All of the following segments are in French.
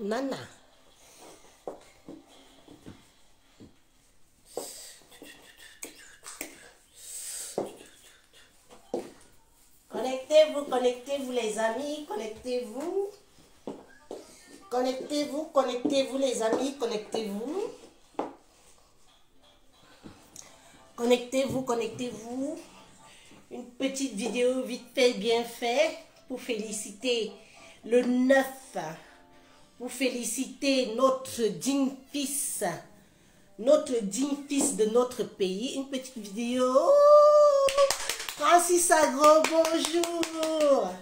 Nana. Connectez-vous, connectez-vous les amis, connectez-vous. Connectez-vous, connectez-vous les amis, connectez-vous. Connectez-vous, connectez-vous. Une petite vidéo vite fait, bien fait, pour féliciter le 9, pour féliciter notre digne fils de notre pays. Une petite vidéo. Francis Agro, bonjour.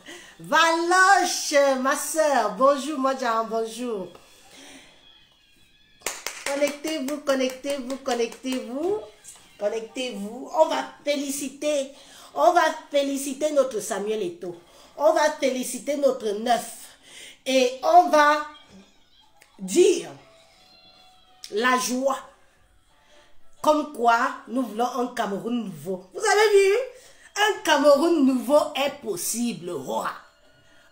Valoche, ma soeur, bonjour, Modjan, bonjour. Connectez-vous, connectez-vous, connectez-vous. Connectez-vous. On va féliciter notre Samuel Eto'o. On va féliciter notre 9. Et on va dire la joie. Comme quoi, nous voulons un Cameroun nouveau. Vous avez vu? Un Cameroun nouveau est possible, roi.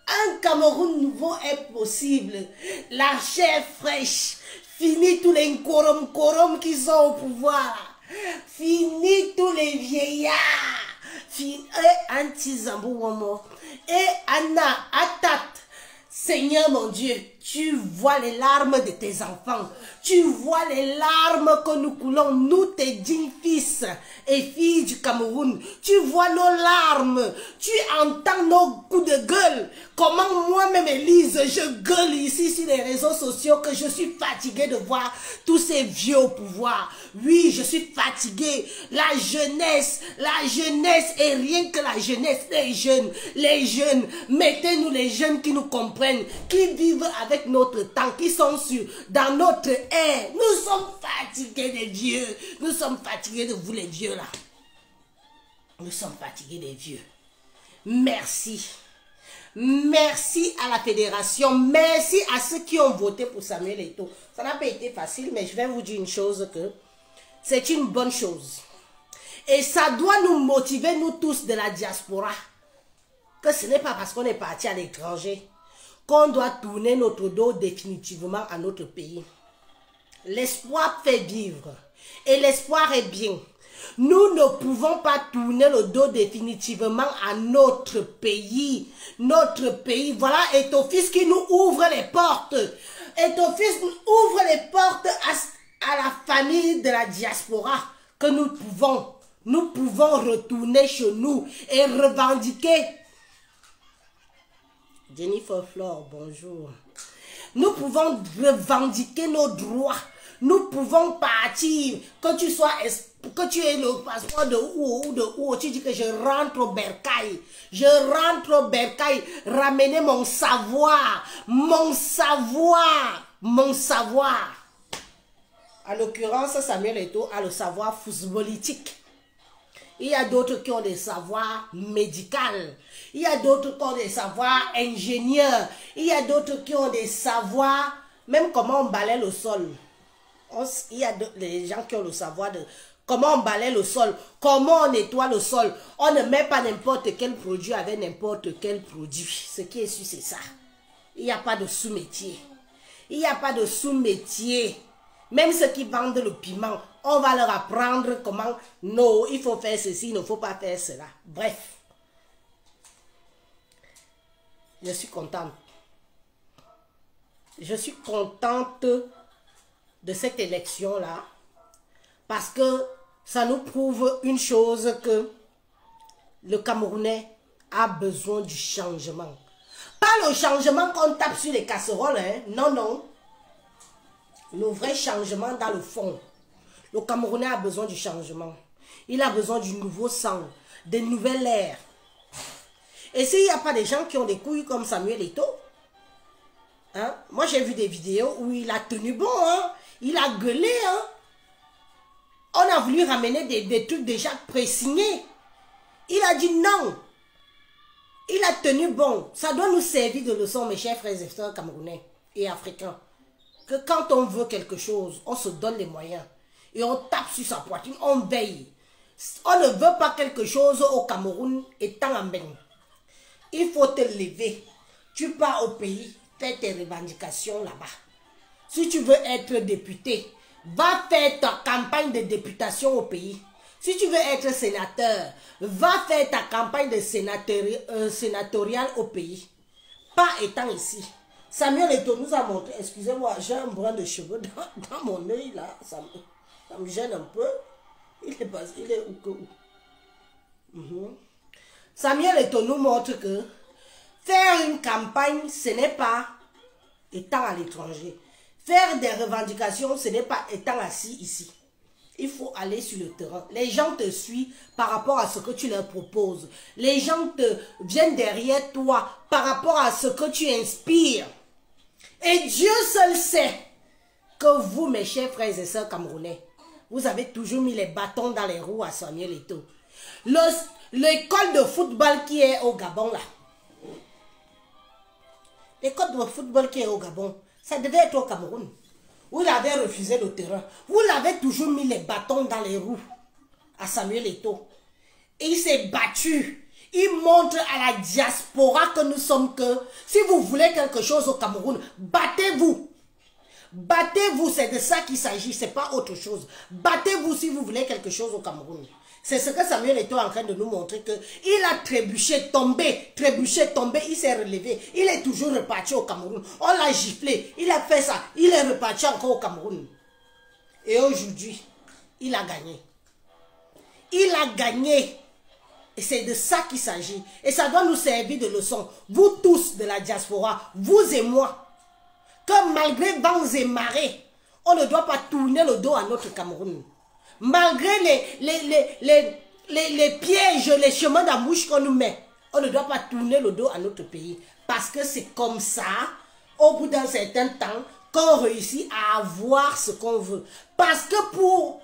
Un Cameroun nouveau est possible. La chair fraîche. Fini tous les korom qui sont au pouvoir. Fini tous les vieillards. Fini Anti-Zambou Womo. Et Anna, Atat. Seigneur mon Dieu, tu vois les larmes de tes enfants. Tu vois les larmes que nous coulons, nous tes dignes fils et filles du Cameroun. Tu vois nos larmes. Tu entends nos coups de gueule. Comment moi-même, Élise, je gueule ici sur les réseaux sociaux que je suis fatiguée de voir tous ces vieux au pouvoir. Oui, je suis fatiguée. La jeunesse et rien que la jeunesse, les jeunes, mettez-nous les jeunes qui nous comprennent, qui vivent avec notre temps, qui sont dans notre air. Nous sommes fatigués des vieux. Nous sommes fatigués de vous les vieux là. Nous sommes fatigués des vieux. Merci. Merci à la fédération. Merci à ceux qui ont voté pour Samuel Eto'o. Ça n'a pas été facile, mais je vais vous dire une chose que c'est une bonne chose. Et ça doit nous motiver, nous tous de la diaspora. Que ce n'est pas parce qu'on est parti à l'étranger qu'on doit tourner notre dos définitivement à notre pays. L'espoir fait vivre. Et l'espoir est bien. Nous ne pouvons pas tourner le dos définitivement à notre pays. Notre pays, voilà, et ton fils qui nous ouvre les portes. Et ton fils nous ouvre les portes à la famille de la diaspora que nous pouvons retourner chez nous et revendiquer. Jennifer Flore, bonjour. Nous pouvons revendiquer nos droits. Nous pouvons partir, que tu aies le passeport de où, tu dis que je rentre au Bercail. Je rentre au Bercail, ramener mon savoir. En l'occurrence, Samuel Eto'o a le savoir footballistique. Il y a d'autres qui ont des savoirs médicaux. Il y a d'autres qui ont des savoirs ingénieurs. Il y a d'autres qui ont des savoirs, même comment on balaie le sol. Il y a des gens qui ont le savoir de comment on balaie le sol, comment on nettoie le sol. On ne met pas n'importe quel produit avec n'importe quel produit. Ce qui est sûr, c'est ça. Il n'y a pas de sous-métier. Il n'y a pas de sous-métier. Même ceux qui vendent le piment, on va leur apprendre comment, non, il faut faire ceci, il ne faut pas faire cela. Bref. Je suis contente. Je suis contente de cette élection-là, parce que ça nous prouve une chose, que le Camerounais a besoin du changement. Pas le changement qu'on tape sur les casseroles, hein? Non, non. Le vrai changement dans le fond. Le Camerounais a besoin du changement. Il a besoin du nouveau sang, de nouvelles ères. Et s'il n'y a pas des gens qui ont des couilles comme Samuel Eto'o, hein? Moi j'ai vu des vidéos où il a tenu bon, hein? Il a gueulé, hein? On a voulu ramener des trucs déjà pré-signés. Il a dit non. Il a tenu bon. Ça doit nous servir de leçon, mes chers frères et sœurs camerounais et africains. Que quand on veut quelque chose, on se donne les moyens. Et on tape sur sa poitrine, on veille. On ne veut pas quelque chose au Cameroun étant en bain. Il faut te lever. Tu pars au pays. fais tes revendications là-bas. Si tu veux être député, va faire ta campagne de députation au pays. Si tu veux être sénateur, va faire ta campagne de sénatoriale au pays. Pas étant ici. Samuel Eto'o nous a montré, excusez-moi, j'ai un brin de cheveux dans mon œil là, ça me gêne un peu. Il est où? Samuel Eto'o nous montre que faire une campagne, ce n'est pas étant à l'étranger. Faire des revendications, ce n'est pas étant assis ici. Il faut aller sur le terrain. Les gens te suivent par rapport à ce que tu leur proposes. Les gens viennent derrière toi par rapport à ce que tu inspires. Et Dieu seul sait que vous, mes chers frères et sœurs camerounais, vous avez toujours mis les bâtons dans les roues à Samuel Eto'o. L'école de football qui est au Gabon là. L'école de football qui est au Gabon, ça devait être au Cameroun. Vous l'avez refusé le terrain. Vous l'avez toujours mis les bâtons dans les roues à Samuel Eto'o. Et il s'est battu. Il montre à la diaspora que nous sommes que si vous voulez quelque chose au Cameroun, battez-vous. Battez-vous, c'est de ça qu'il s'agit, c'est pas autre chose. Battez-vous si vous voulez quelque chose au Cameroun. C'est ce que Samuel Eto'o est en train de nous montrer que il a trébuché, tombé, il s'est relevé. Il est toujours reparti au Cameroun. On l'a giflé, il a fait ça, il est reparti encore au Cameroun. Et aujourd'hui, il a gagné. Il a gagné. Et c'est de ça qu'il s'agit. Et ça doit nous servir de leçon. Vous tous de la diaspora, vous et moi, que malgré vents et marées, on ne doit pas tourner le dos à notre Cameroun. Malgré les pièges, les chemins d'embouche qu'on nous met, on ne doit pas tourner le dos à notre pays. Parce que c'est comme ça, au bout d'un certain temps, qu'on réussit à avoir ce qu'on veut. Parce que pour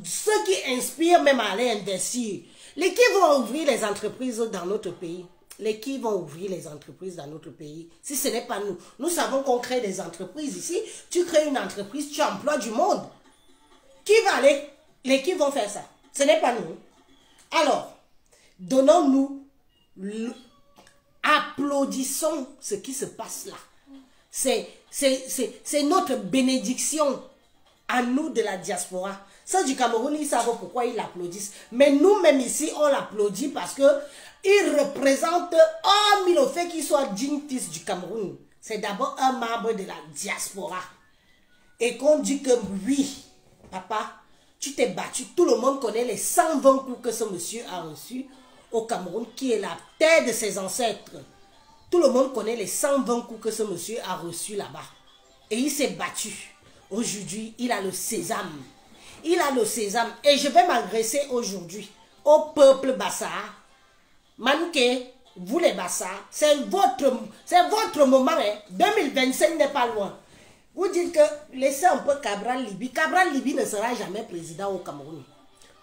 ceux qui inspirent même à aller investir, les qui vont ouvrir les entreprises dans notre pays, si ce n'est pas nous. Nous savons qu'on crée des entreprises ici. Tu crées une entreprise, tu emploies du monde. Qui va aller? Les qui vont faire ça? Ce n'est pas nous. Alors, donnons-nous, applaudissons ce qui se passe là. C'est notre bénédiction à nous de la diaspora. Ceux du Cameroun, ils savent pourquoi ils l'applaudissent. Mais nous-mêmes ici, on l'applaudit parce que il représente, hormis le fait qu'il soit digne fils du Cameroun, c'est d'abord un membre de la diaspora. Et qu'on dit que oui, papa, tu t'es battu. Tout le monde connaît les 120 coups que ce monsieur a reçus au Cameroun, qui est la terre de ses ancêtres. Tout le monde connaît les 120 coups que ce monsieur a reçus là-bas. Et il s'est battu. Aujourd'hui, il a le sésame. Il a le sésame. Et je vais m'adresser aujourd'hui au peuple Bassar. Manqué, vous les Bassar, c'est votre moment. Hein. 2025 n'est pas loin. Vous dites que laissez un peu Cabral Libi. Cabral Libi ne sera jamais président au Cameroun.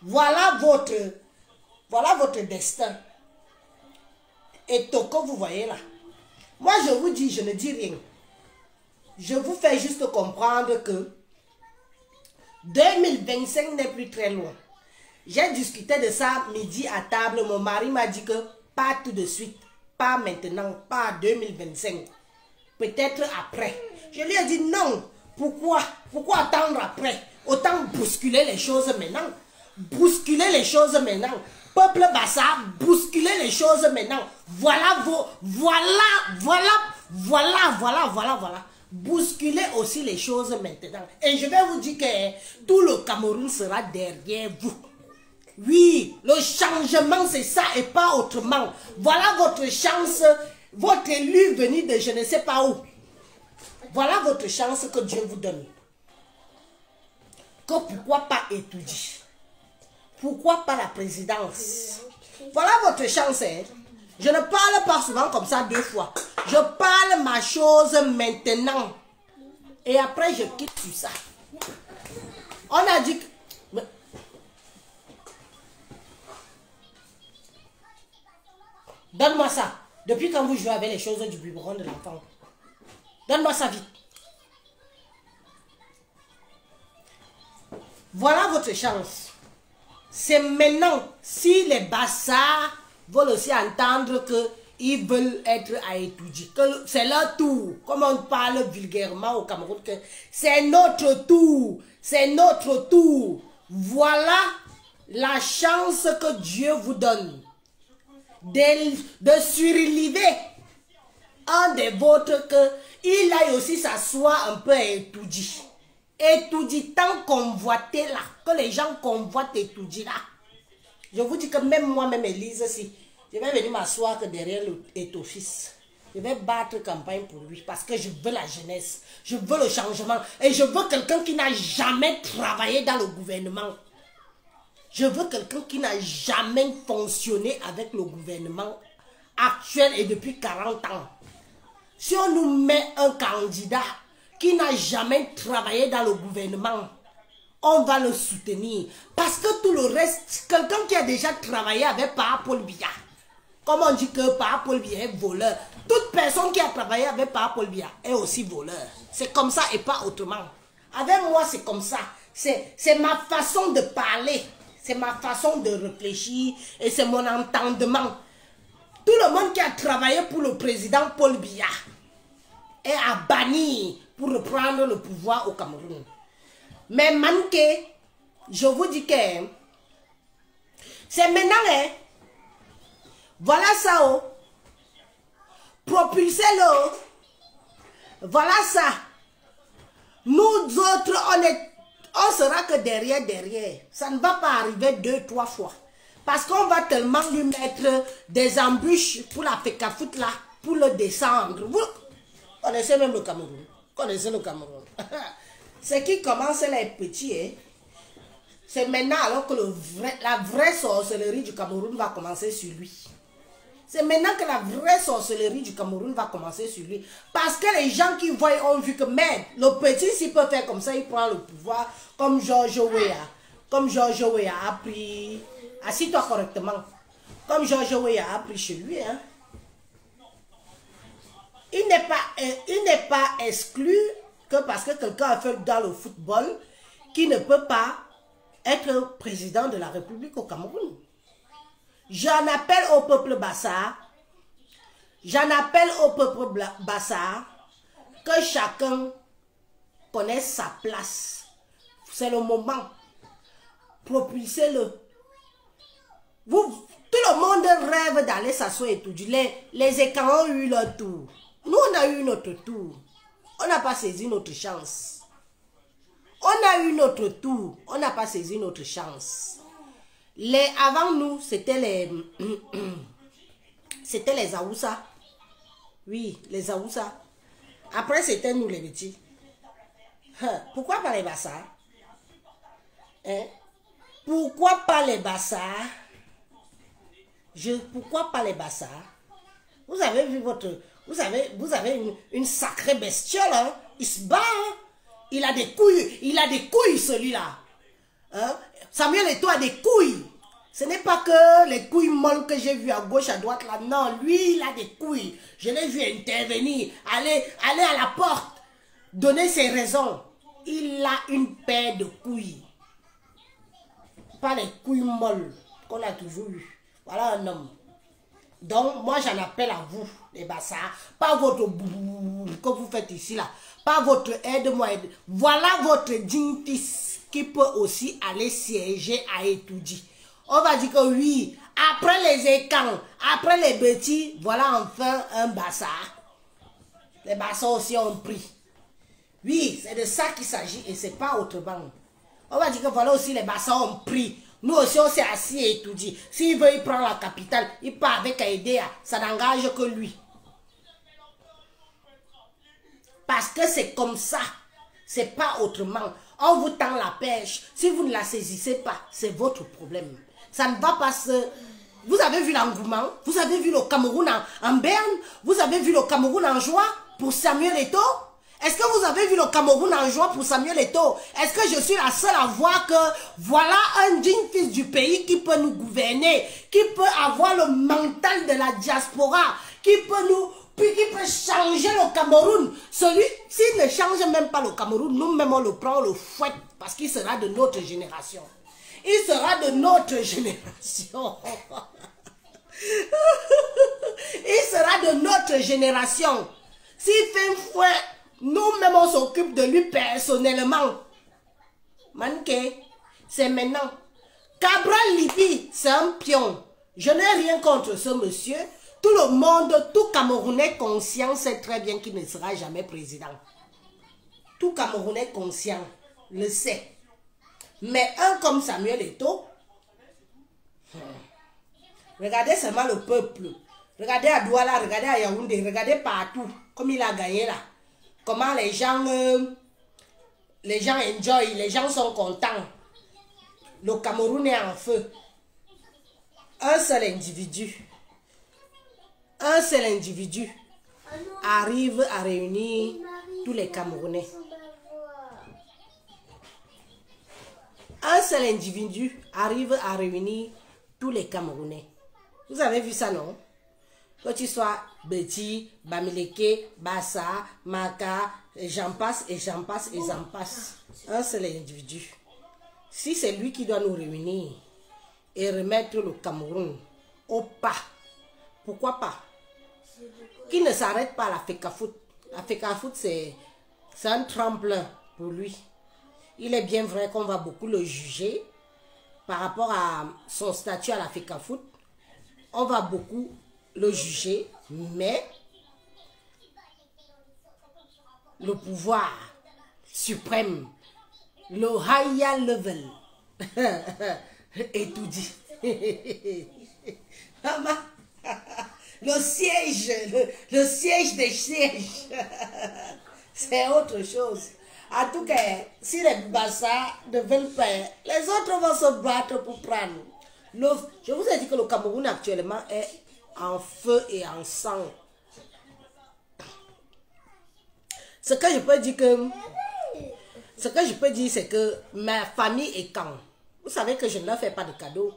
Voilà votre destin. Et Toko, vous voyez là. Moi, je vous dis, je ne dis rien. Je vous fais juste comprendre que 2025 n'est plus très loin. J'ai discuté de ça midi à table. Mon mari m'a dit que pas tout de suite, pas maintenant, pas 2025. Peut-être après. Je lui ai dit non. Pourquoi attendre après? Autant bousculer les choses maintenant. Bousculer les choses maintenant. Peuple Bassar, bousculer les choses maintenant. Voilà. Bousculer aussi les choses maintenant. Et je vais vous dire que tout le Cameroun sera derrière vous. Oui, le changement c'est ça et pas autrement. Voilà votre chance, votre élu venu de je ne sais pas où. Voilà votre chance que Dieu vous donne. Que pourquoi pas étudier? Pourquoi pas la présidence? Voilà votre chance. Hein? Je ne parle pas souvent comme ça deux fois. Je parle ma chose maintenant. Et après, je quitte tout ça. On a dit que... Donne-moi ça. Depuis quand vous jouez avec les choses du biberon de l'enfant? Donne-moi ça vite. Voilà votre chance. C'est maintenant, si les Bassards veulent aussi entendre ils veulent être à étudier. C'est leur tour. Comme on parle vulgairement au Cameroun, que c'est notre tour. C'est notre tour. Voilà la chance que Dieu vous donne de surlever un des vôtres, qu'il aille aussi s'asseoir un peu à étudier. Étudier tant convoité là, que les gens convoitent étudier là. Je vous dis que même moi-même, Élise, si je vais venir m'asseoir derrière l'office, je vais battre campagne pour lui parce que je veux la jeunesse, je veux le changement et je veux quelqu'un qui n'a jamais travaillé dans le gouvernement. Je veux quelqu'un qui n'a jamais fonctionné avec le gouvernement actuel et depuis 40 ans. Si on nous met un candidat qui n'a jamais travaillé dans le gouvernement, on va le soutenir. Parce que tout le reste, quelqu'un qui a déjà travaillé avec Paul Biya, comme on dit que Paul Biya est voleur, toute personne qui a travaillé avec Paul Biya est aussi voleur. C'est comme ça et pas autrement. Avec moi, c'est comme ça. C'est ma façon de parler. C'est ma façon de réfléchir et c'est mon entendement. Tout le monde qui a travaillé pour le président Paul Biya est à bannir pour reprendre le pouvoir au Cameroun. Mais manqué, je vous dis que c'est maintenant, voilà ça, oh. Propulsez-le, voilà ça. Nous autres, on sera que derrière. Ça ne va pas arriver 2-3 fois. Parce qu'on va tellement lui mettre des embûches pour la fécafoute là, pour le descendre. Vous connaissez même le Cameroun. Connaissez le Cameroun. Ce qui commence les petits, c'est maintenant alors que la vraie sorcellerie du Cameroun va commencer sur lui. C'est maintenant que la vraie sorcellerie du Cameroun va commencer sur lui. Parce que les gens qui voient ont vu que merde, le petit s'il peut faire comme ça, il prend le pouvoir comme George Weah. Comme George Weah a pris... Assis-toi correctement. Comme George Weah a pris chez lui. Hein. Il n'est pas exclu que parce que quelqu'un a fait dans le football, qui ne peut pas être président de la République au Cameroun. J'en appelle au peuple Bassa, que chacun connaisse sa place. C'est le moment. Propulsez-le. Tout le monde rêve d'aller s'asseoir et tout. Les écrans ont eu leur tour. Nous, on a eu notre tour. On n'a pas saisi notre chance. On a eu notre tour. On n'a pas saisi notre chance. Avant nous, c'était les Aoussa. Oui, les Aoussa. Après, c'était nous les petits. Pourquoi pas les Bassa? Hein? Pourquoi pas les Bassa? Pourquoi pas les Bassa? Vous avez vu vous avez une sacrée bestiole, hein? Il se bat, hein? Il a des couilles celui-là. Hein? Samuel Eto'o a des couilles. Ce n'est pas que les couilles molles que j'ai vues à gauche, à droite, là. Non, lui, il a des couilles. Je l'ai vu intervenir, aller à la porte, donner ses raisons. Il a une paire de couilles. Pas les couilles molles qu'on a toujours eues. Voilà un homme. Donc, moi, j'en appelle à vous, les Bassards. Pas votre boubou que vous faites ici, là. Pas votre aide-moi. Voilà votre digne fils qui peut aussi aller siéger à étudier. On va dire que oui, après les écans, après les petits, voilà enfin un Bassard. Les Bassards aussi ont pris. Oui, c'est de ça qu'il s'agit et c'est pas autrement. On va dire que voilà aussi les Bassards ont pris. Nous aussi on s'est assis et étudié. S'il veut, il prend la capitale, il part avec Aïdéa, ça n'engage que lui. Parce que c'est comme ça, c'est pas autrement. On vous tend la pêche, si vous ne la saisissez pas, c'est votre problème. Ça ne va pas se... Vous avez vu l'engouement, vous avez vu le Cameroun en berne, vous avez vu le Cameroun en joie pour Samuel Eto'o. Est-ce que vous avez vu le Cameroun en joie pour Samuel Eto'o? Est-ce que je suis la seule à voir que voilà un digne fils du pays qui peut nous gouverner, qui peut avoir le mental de la diaspora, qui peut changer le Cameroun? Celui, s'il ne change même pas le Cameroun, nous-mêmes on le prend, on le fouette, parce qu'il sera de notre génération. Il sera de notre génération. Il sera de notre génération. S'il fait un fouet, nous-mêmes on s'occupe de lui personnellement. Manqué, c'est maintenant. Cabral Libi, c'est un pion. Je n'ai rien contre ce monsieur. Tout le monde, tout Camerounais conscient sait très bien qu'il ne sera jamais président. Tout Camerounais conscient le sait. Mais un comme Samuel Eto'o, regardez seulement le peuple. Regardez à Douala, regardez à Yaoundé, regardez partout, comme il a gagné là. Comment les gens enjoy, les gens sont contents. Le Cameroun est en feu. Un seul individu arrive à réunir tous les Camerounais. Un seul individu arrive à réunir tous les Camerounais. Vous avez vu ça, non? Que tu sois Betty, Bamileke, Bassa, Maka, j'en passe et j'en passe et j'en passe. Un seul individu. Si c'est lui qui doit nous réunir et remettre le Cameroun au pas, pourquoi pas? Qu'il ne s'arrête pas à la FECAFOOT. La FECAFOOT, c'est un tremplin pour lui. Il est bien vrai qu'on va beaucoup le juger par rapport à son statut à la FECAFOOT. On va beaucoup le juger, mais le pouvoir suprême, le higher level, est tout dit. Le siège des sièges, c'est autre chose. En tout cas, si les Bassa ne veulent pas, les autres vont se battre pour prendre. Je vous ai dit que le Cameroun actuellement est en feu et en sang. Ce que je peux dire, c'est que ma famille est quand. Vous savez que je ne leur fais pas de cadeaux.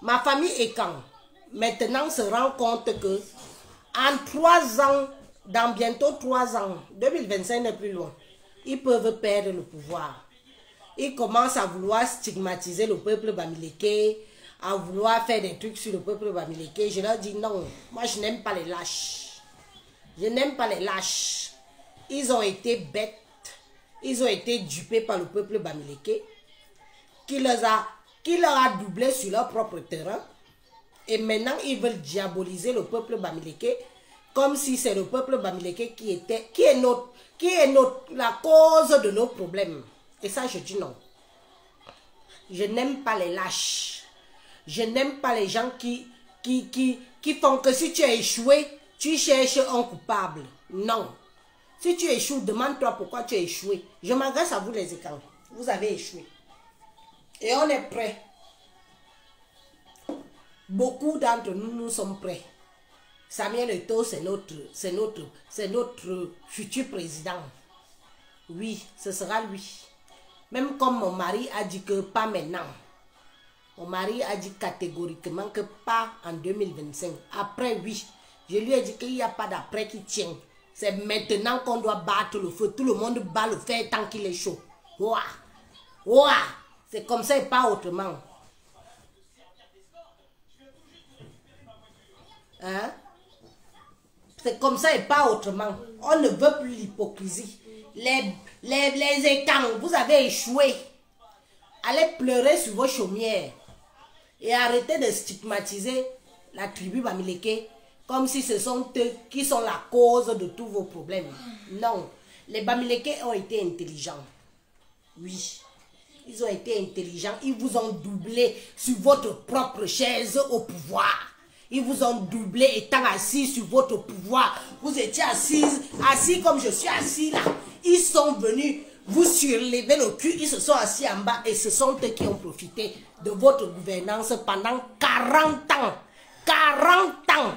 Ma famille est quand. Maintenant se rend compte que en 3 ans, dans bientôt 3 ans, 2025 n'est plus loin, ils peuvent perdre le pouvoir. Ils commencent à vouloir stigmatiser le peuple bamileke, à vouloir faire des trucs sur le peuple bamileke. Je leur dis non, moi je n'aime pas les lâches. Je n'aime pas les lâches. Ils ont été bêtes, ils ont été dupés par le peuple bamileke, qui leur a doublé sur leur propre terrain. Et maintenant, ils veulent diaboliser le peuple bamileke comme si c'est le peuple bamileke qui est la cause de nos problèmes. Et ça, je dis non. Je n'aime pas les lâches. Je n'aime pas les gens qui font que si tu as échoué, tu cherches un coupable. Non. Si tu échoues, demande-toi pourquoi tu as échoué. Je m'adresse à vous les écrans. Vous avez échoué. Et on est prêts. Beaucoup d'entre nous, nous sommes prêts. Samuel Eto'o, c'est notre futur président. Oui, ce sera lui. Même comme mon mari a dit que pas maintenant. Mon mari a dit catégoriquement que pas en 2025. Après, oui. Je lui ai dit qu'il n'y a pas d'après qui tient. C'est maintenant qu'on doit battre le feu. Tout le monde bat le feu tant qu'il est chaud. Ouah. Ouah. C'est comme ça et pas autrement. Hein? C'est comme ça et pas autrement. On ne veut plus l'hypocrisie. Les étangs, vous avez échoué. Allez pleurer sur vos chaumières. Et arrêtez de stigmatiser la tribu bamileke comme si ce sont eux qui sont la cause de tous vos problèmes. Non. Les bamileke ont été intelligents. Oui. Ils ont été intelligents. Ils vous ont doublé sur votre propre chaise au pouvoir. Ils vous ont doublé étant assis sur votre pouvoir. Vous étiez assis comme je suis assis là. Ils sont venus vous surlever le cul. Ils se sont assis en bas et ce sont eux qui ont profité de votre gouvernance pendant 40 ans. 40 ans.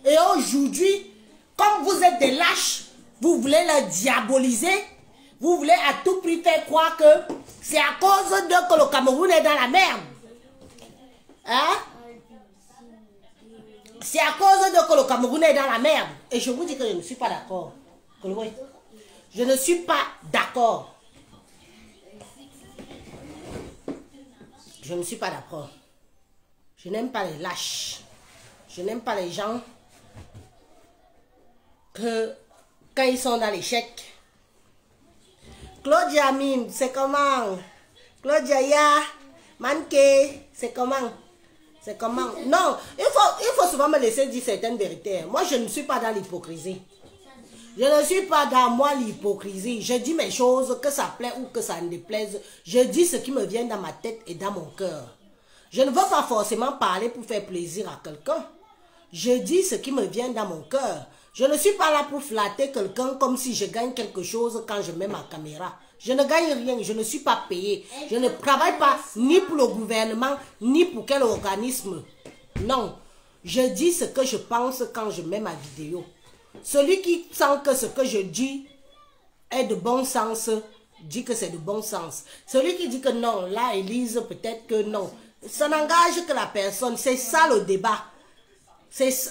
Et aujourd'hui, comme vous êtes des lâches, vous voulez le diaboliser. Vous voulez à tout prix faire croire que c'est à cause de que le Cameroun est dans la merde. Hein? C'est à cause de que le Cameroun est dans la merde. Et je vous dis que je ne suis pas d'accord. Je ne suis pas d'accord. Je ne suis pas d'accord. Je n'aime pas les lâches. Je n'aime pas les gens que quand ils sont dans l'échec. Claudia Mine, c'est comment? Claudia Ya, Manke, c'est comment? C'est comment? Non, il faut souvent me laisser dire certaines vérités. Moi, je ne suis pas dans l'hypocrisie. Je ne suis pas dans moi l'hypocrisie. Je dis mes choses, que ça plaît ou que ça ne déplaise. Je dis ce qui me vient dans ma tête et dans mon cœur. Je ne veux pas forcément parler pour faire plaisir à quelqu'un. Je dis ce qui me vient dans mon cœur. Je ne suis pas là pour flatter quelqu'un comme si je gagne quelque chose quand je mets ma caméra. Je ne gagne rien, je ne suis pas payé. Je ne travaille pas ni pour le gouvernement, ni pour quel organisme. Non, je dis ce que je pense quand je mets ma vidéo. Celui qui sent que ce que je dis est de bon sens, dit que c'est de bon sens. Celui qui dit que non, là, Élise, peut-être que non. Ça n'engage que la personne, c'est ça le débat.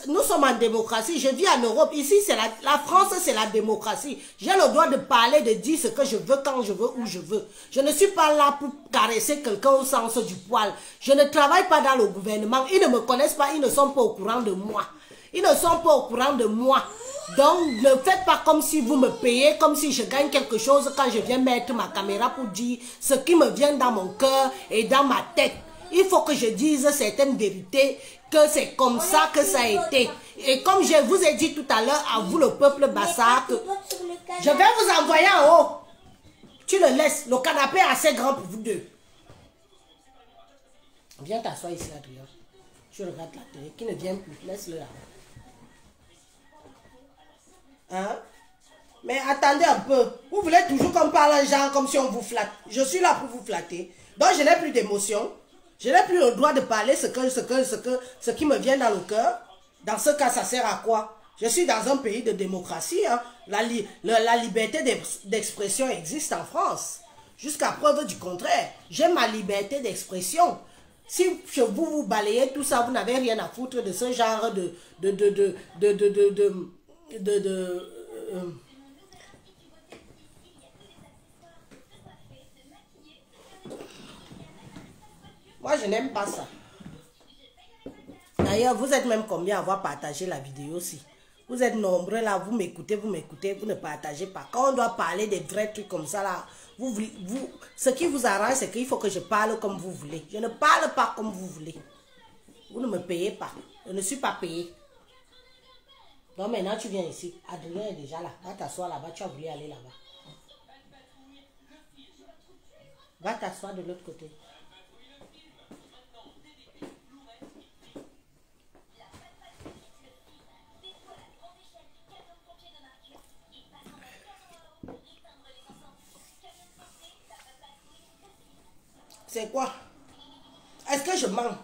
Nous sommes en démocratie, je vis en Europe, ici c'est la France, c'est la démocratie. J'ai le droit de parler, de dire ce que je veux, quand je veux, où je veux. Je ne suis pas là pour caresser quelqu'un au sens du poil. Je ne travaille pas dans le gouvernement, ils ne me connaissent pas, ils ne sont pas au courant de moi. Ils ne sont pas au courant de moi. Donc ne faites pas comme si vous me payez, comme si je gagne quelque chose quand je viens mettre ma caméra pour dire ce qui me vient dans mon cœur et dans ma tête. Il faut que je dise certaines vérités, que c'est comme ça que ça a été. Et comme je vous ai dit tout à l'heure, à vous le peuple Bassa, que je vais vous envoyer en haut. Tu le laisses, le canapé est assez grand pour vous deux. Viens t'asseoir ici, Adrien. Je regarde la télé, qui ne vient plus, laisse-le là. Hein? Mais attendez un peu, vous voulez toujours qu'on parle en genre comme si on vous flatte. Je suis là pour vous flatter, donc je n'ai plus d'émotion. Je n'ai plus le droit de parler ce qui me vient dans le cœur. Dans ce cas, ça sert à quoi? Je suis dans un pays de démocratie. Hein. La liberté d'expression existe en France. Jusqu'à preuve du contraire. J'ai ma liberté d'expression. Si vous balayez tout ça, vous n'avez rien à foutre de ce genre Moi, je n'aime pas ça. D'ailleurs, vous êtes même combien à avoir partagé la vidéo aussi. Vous êtes nombreux là, vous m'écoutez, vous ne partagez pas. Quand on doit parler des vrais trucs comme ça là, ce qui vous arrange, c'est qu'il faut que je parle comme vous voulez. Je ne parle pas comme vous voulez. Vous ne me payez pas. Je ne suis pas payé. Donc maintenant, tu viens ici. Adrien est déjà là. Va t'asseoir là-bas. Tu as voulu aller là-bas. Va t'asseoir de l'autre côté. C'est quoi? Est-ce que je mens?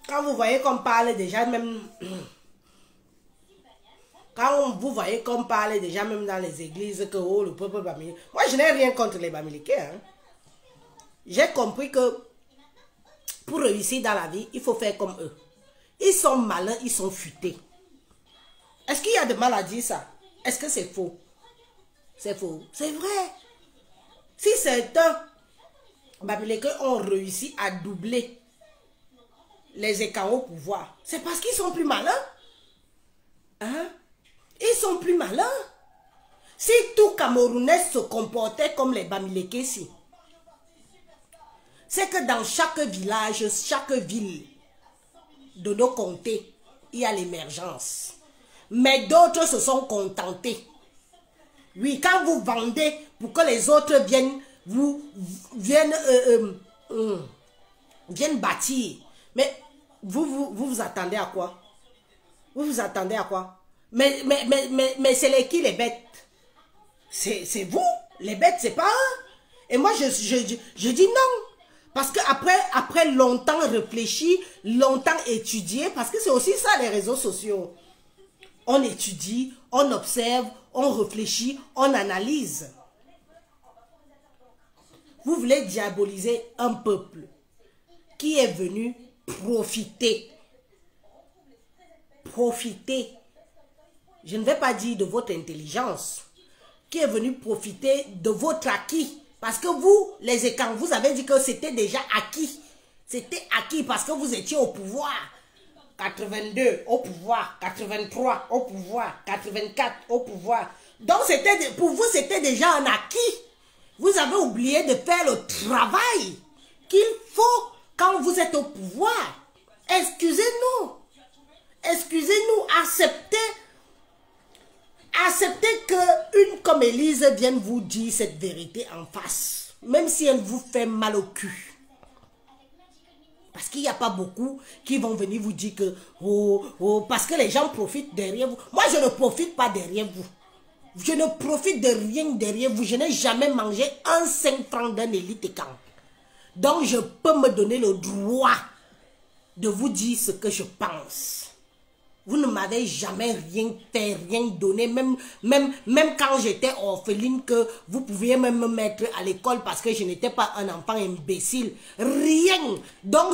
Quand vous voyez qu'on parle déjà même... Quand vous voyez qu'on parle déjà même dans les églises que oh, le peuple bamileke... Moi, je n'ai rien contre les bamilekés. Hein. J'ai compris que pour réussir dans la vie, il faut faire comme eux. Ils sont malins, ils sont futés. Est-ce qu'il y a de mal à dire ça? Est-ce que c'est faux? C'est faux. C'est vrai. Si certains bamilekés ont réussi à doubler les écarts au pouvoir, c'est parce qu'ils sont plus malins. Hein? Ils sont plus malins. Si tout Camerounais se comportait comme les bamilekés ici, c'est que dans chaque village, chaque ville de nos comtés, il y a l'émergence. Mais d'autres se sont contentés. Oui, quand vous vendez pour que les autres viennent bâtir, mais vous attendez à quoi? Vous vous attendez à quoi? Mais c'est les qui les bêtes? C'est vous, les bêtes, c'est pas eux. Et moi, je dis non. Parce qu'après longtemps réfléchi, longtemps étudié, parce que c'est aussi ça les réseaux sociaux. On étudie, on observe, on réfléchit, on analyse. Vous voulez diaboliser un peuple qui est venu profiter. Profiter. Je ne vais pas dire de votre intelligence. Qui est venu profiter de votre acquis. Parce que vous, les écarts, vous avez dit que c'était déjà acquis. C'était acquis parce que vous étiez au pouvoir. 82 au pouvoir, 83 au pouvoir, 84 au pouvoir. Donc pour vous, c'était déjà un acquis. Vous avez oublié de faire le travail qu'il faut quand vous êtes au pouvoir. Excusez-nous. Excusez-nous, acceptez qu'une comme Élise vienne vous dire cette vérité en face, même si elle vous fait mal au cul. Parce qu'il n'y a pas beaucoup qui vont venir vous dire que, parce que les gens profitent derrière vous. Moi, je ne profite pas derrière vous. Je ne profite de rien derrière vous. Je n'ai jamais mangé un 5 francs d'un élite camp. Donc, je peux me donner le droit de vous dire ce que je pense. Vous ne m'avez jamais rien fait, rien donné, même quand j'étais orpheline, que vous pouviez même me mettre à l'école parce que je n'étais pas un enfant imbécile. Rien. Donc,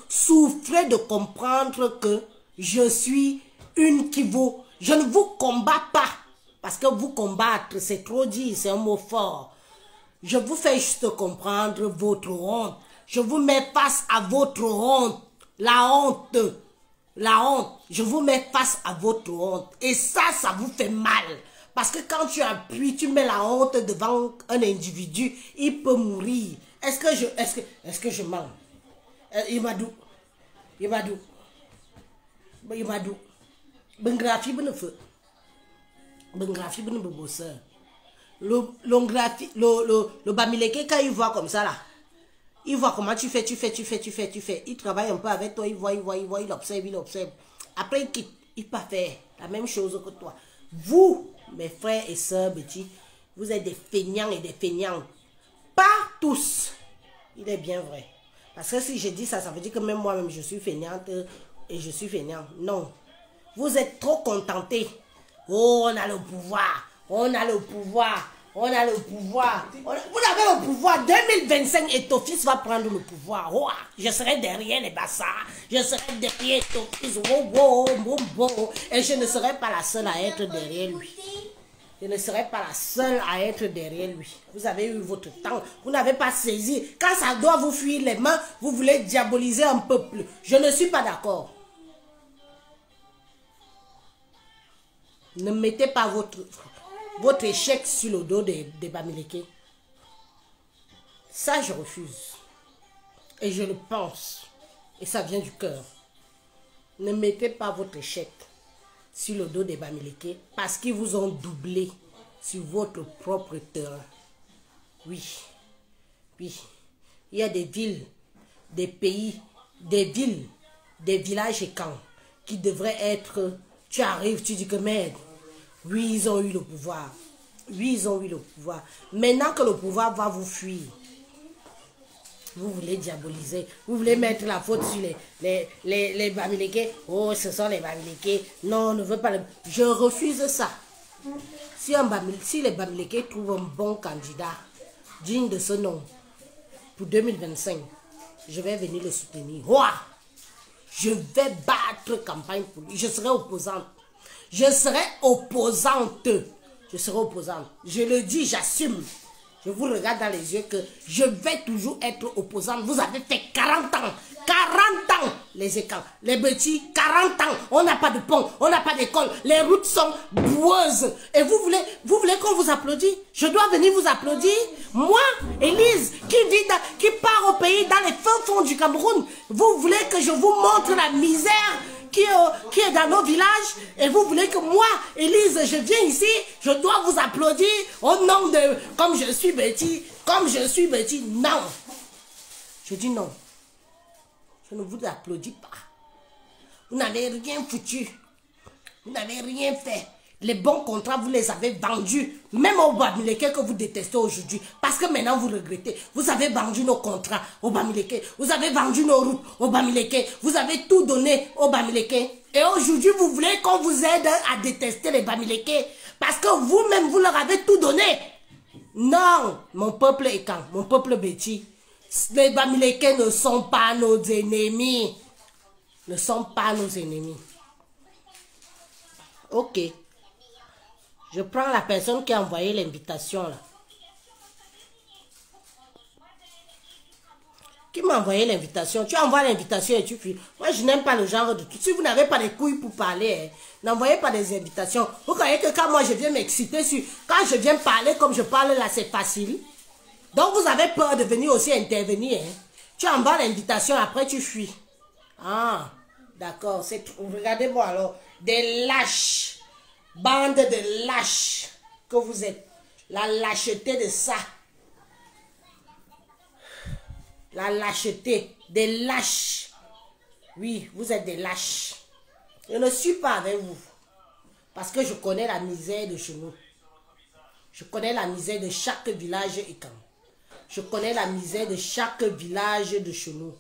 souffrez de comprendre que je suis une qui vous... Je ne vous combats pas. Parce que vous combattre, c'est trop dit, c'est un mot fort. Je vous fais juste comprendre votre honte. Je vous mets face à votre honte. La honte. La honte. Je vous mets face à votre honte. Et ça vous fait mal. Parce que quand tu appuies, tu mets la honte devant un individu, il peut mourir. Est-ce que je mens? Imadou. Bengrafi ben feu. Bengrafi ben bosseur. Le Bamileke, quand il voit comme ça là, il voit comment tu fais. Il travaille un peu avec toi, il voit, il observe. Après, il quitte, il peut faire la même chose que toi. Vous, mes frères et sœurs petits, vous êtes des feignants et des feignantes. Pas tous. Il est bien vrai. Parce que si je dis ça, ça veut dire que même moi-même, je suis feignante et je suis feignant. Non. Vous êtes trop contentés. Oh, on a le pouvoir. On a le pouvoir. Vous avez le pouvoir. 2025, Etofis va prendre le pouvoir. Oh, je serai derrière les bassards. Je serai derrière Etofis. Et je ne serai pas la seule à être derrière lui. Je ne serai pas la seule à être derrière lui. Vous avez eu votre temps. Vous n'avez pas saisi. Quand ça doit vous fuir les mains, vous voulez diaboliser un peuple. Je ne suis pas d'accord. Ne mettez pas votre échec sur le dos des Bamileke. Ça, je refuse. Et je le pense. Et ça vient du cœur. Ne mettez pas votre échec sur le dos des Bamileke parce qu'ils vous ont doublé sur votre propre terrain. Oui. Il y a des villes, des pays, des villes, des villages et camps qui devraient être... Tu arrives, tu dis que merde. Oui, ils ont eu le pouvoir. Maintenant que le pouvoir va vous fuir, vous voulez diaboliser. Vous voulez mettre la faute sur les Bamileke. Oh, ce sont les Bamileke. Non, on ne veut pas. Je refuse ça. Si les Bamileke trouvent un bon candidat, digne de ce nom, pour 2025, je vais venir le soutenir. Ouah! Je vais battre campagne pour lui. Je serai opposante. Je le dis, j'assume. Je vous regarde dans les yeux que je vais toujours être opposante. Vous avez fait 40 ans. 40 ans, les écoles, les petits, 40 ans. On n'a pas de pont, on n'a pas d'école. Les routes sont boueuses. Et vous voulez qu'on vous applaudisse? Je dois venir vous applaudir? Moi, Élise, qui part au pays dans les fins fonds du Cameroun, vous voulez que je vous montre la misère qui est dans nos villages, et vous voulez que moi, Élise, je viens ici, je dois vous applaudir au nom de... Comme je suis Betty, non. Je dis non. Je ne vous applaudis pas. Vous n'avez rien foutu. Vous n'avez rien fait. Les bons contrats, vous les avez vendus. Même aux Bamileke que vous détestez aujourd'hui. Parce que maintenant, vous regrettez. Vous avez vendu nos contrats aux Bamileke. Vous avez vendu nos routes aux Bamileke. Vous avez tout donné aux Bamileke. Et aujourd'hui, vous voulez qu'on vous aide à détester les Bamileke. Parce que vous-même, vous leur avez tout donné. Non, mon peuple est quand? Mon peuple Betty. Les Bamileke ne sont pas nos ennemis. Ne sont pas nos ennemis. Ok. Je prends la personne qui a envoyé l'invitation là. Qui m'a envoyé l'invitation? Tu envoies l'invitation et tu fuis. Moi, je n'aime pas le genre de tout. Si vous n'avez pas les couilles pour parler, hein, n'envoyez pas des invitations. Vous croyez que quand moi je viens m'exciter sur... Quand je viens parler comme je parle là, c'est facile. Donc vous avez peur de venir aussi intervenir. Hein. Tu envoies l'invitation, après tu fuis. Ah, d'accord. Regardez-moi alors. Des lâches. Bande de lâches que vous êtes. La lâcheté de ça. La lâcheté, des lâches. Oui, vous êtes des lâches. Je ne suis pas avec vous. Parce que je connais la misère de chez nous. Je connais la misère de chaque village et camp. Je connais la misère de chaque village de chez nous.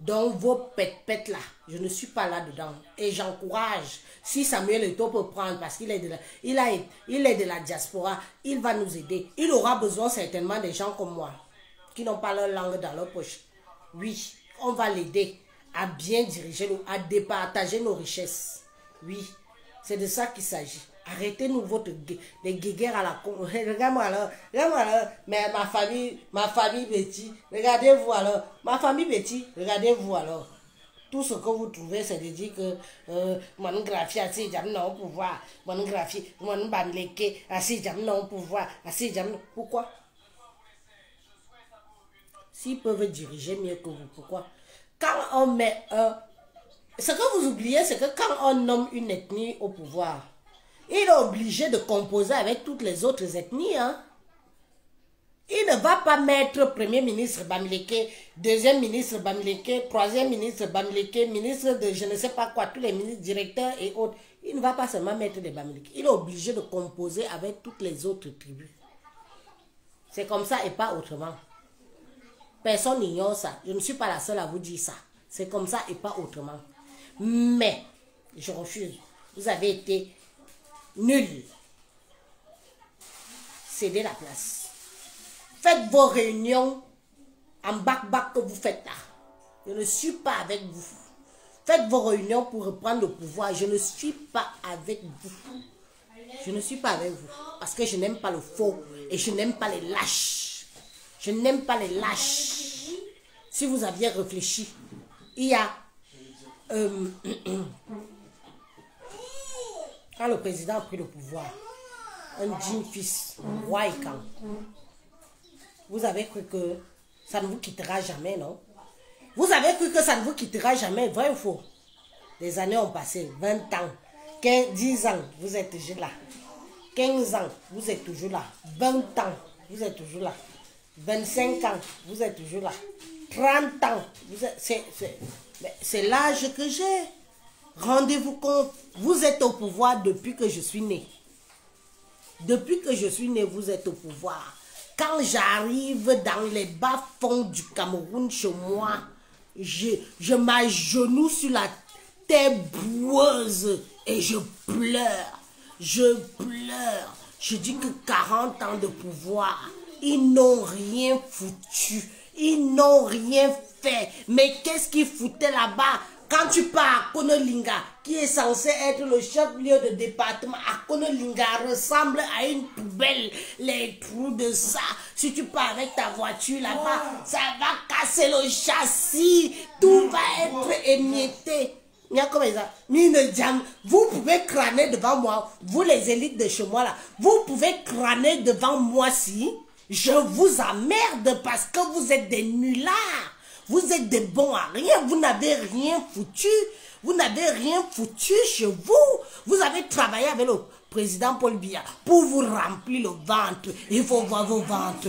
Donc vos pètes là, je ne suis pas là-dedans. Et j'encourage, si Samuel Eto'o peut prendre, parce qu'il est il est de la diaspora, il va nous aider. Il aura besoin certainement des gens comme moi, qui n'ont pas leur langue dans leur poche. Oui, on va l'aider à bien diriger, à départager nos richesses. Oui, c'est de ça qu'il s'agit. Arrêtez-nous les guéguerres à la con. Regarde-moi alors, mais ma famille Betty, regardez-vous alors, ma famille Betty, regardez-vous alors. Tout ce que vous trouvez, c'est de dire que mon graphie a si jamais non pouvoir, mon graphie, mon banleke, a si jamais non pouvoir, a si jamais. Pourquoi? S'ils peuvent diriger mieux que vous, pourquoi? Quand on met ce que vous oubliez, c'est que quand on nomme une ethnie au pouvoir, il est obligé de composer avec toutes les autres ethnies. Hein? Il ne va pas mettre premier ministre Bamileke, deuxième ministre Bamileke, troisième ministre Bamileke, ministre de je ne sais pas quoi, tous les ministres, directeurs et autres. Il ne va pas seulement mettre des Bamileke. Il est obligé de composer avec toutes les autres tribus. C'est comme ça et pas autrement. Personne n'ignore ça. Je ne suis pas la seule à vous dire ça. C'est comme ça et pas autrement. Mais, je refuse. Vous avez été nuls. Cédez la place. Faites vos réunions en bac-bac que vous faites là. Je ne suis pas avec vous. Faites vos réunions pour reprendre le pouvoir. Je ne suis pas avec vous. Je ne suis pas avec vous. Parce que je n'aime pas le faux. Et je n'aime pas les lâches. Je n'aime pas les lâches. Si vous aviez réfléchi, il y a... quand le président a pris le pouvoir, un digne fils, roi et camp, vous avez cru que ça ne vous quittera jamais, non? Vous avez cru que ça ne vous quittera jamais, vrai ou faux? Les années ont passé, 20 ans, 15, 10 ans, vous êtes toujours là. 15 ans, vous êtes toujours là. 20 ans, vous êtes toujours là. 25 ans, vous êtes toujours là. 30 ans, c'est l'âge que j'ai. Rendez-vous compte, vous êtes au pouvoir depuis que je suis né. Depuis que je suis né, vous êtes au pouvoir. Quand j'arrive dans les bas-fonds du Cameroun chez moi, je m'agenouille sur la terre boueuse et je pleure. Je pleure. Je dis que 40 ans de pouvoir, ils n'ont rien foutu. Ils n'ont rien fait. Mais qu'est-ce qu'ils foutaient là-bas? Quand tu pars à Konolinga, qui est censé être le chef-lieu de département, à Konolinga ressemble à une poubelle, les trous de ça. Si tu pars avec ta voiture là-bas, ça va casser le châssis, tout va être émietté. Vous pouvez crâner devant moi, vous les élites de chez moi là, vous pouvez crâner devant moi si je vous emmerde parce que vous êtes des nullards. Vous êtes des bons à rien, vous n'avez rien foutu. Vous n'avez rien foutu chez vous. Vous avez travaillé avec le président Paul Biya pour vous remplir le ventre. Il faut voir vos ventres.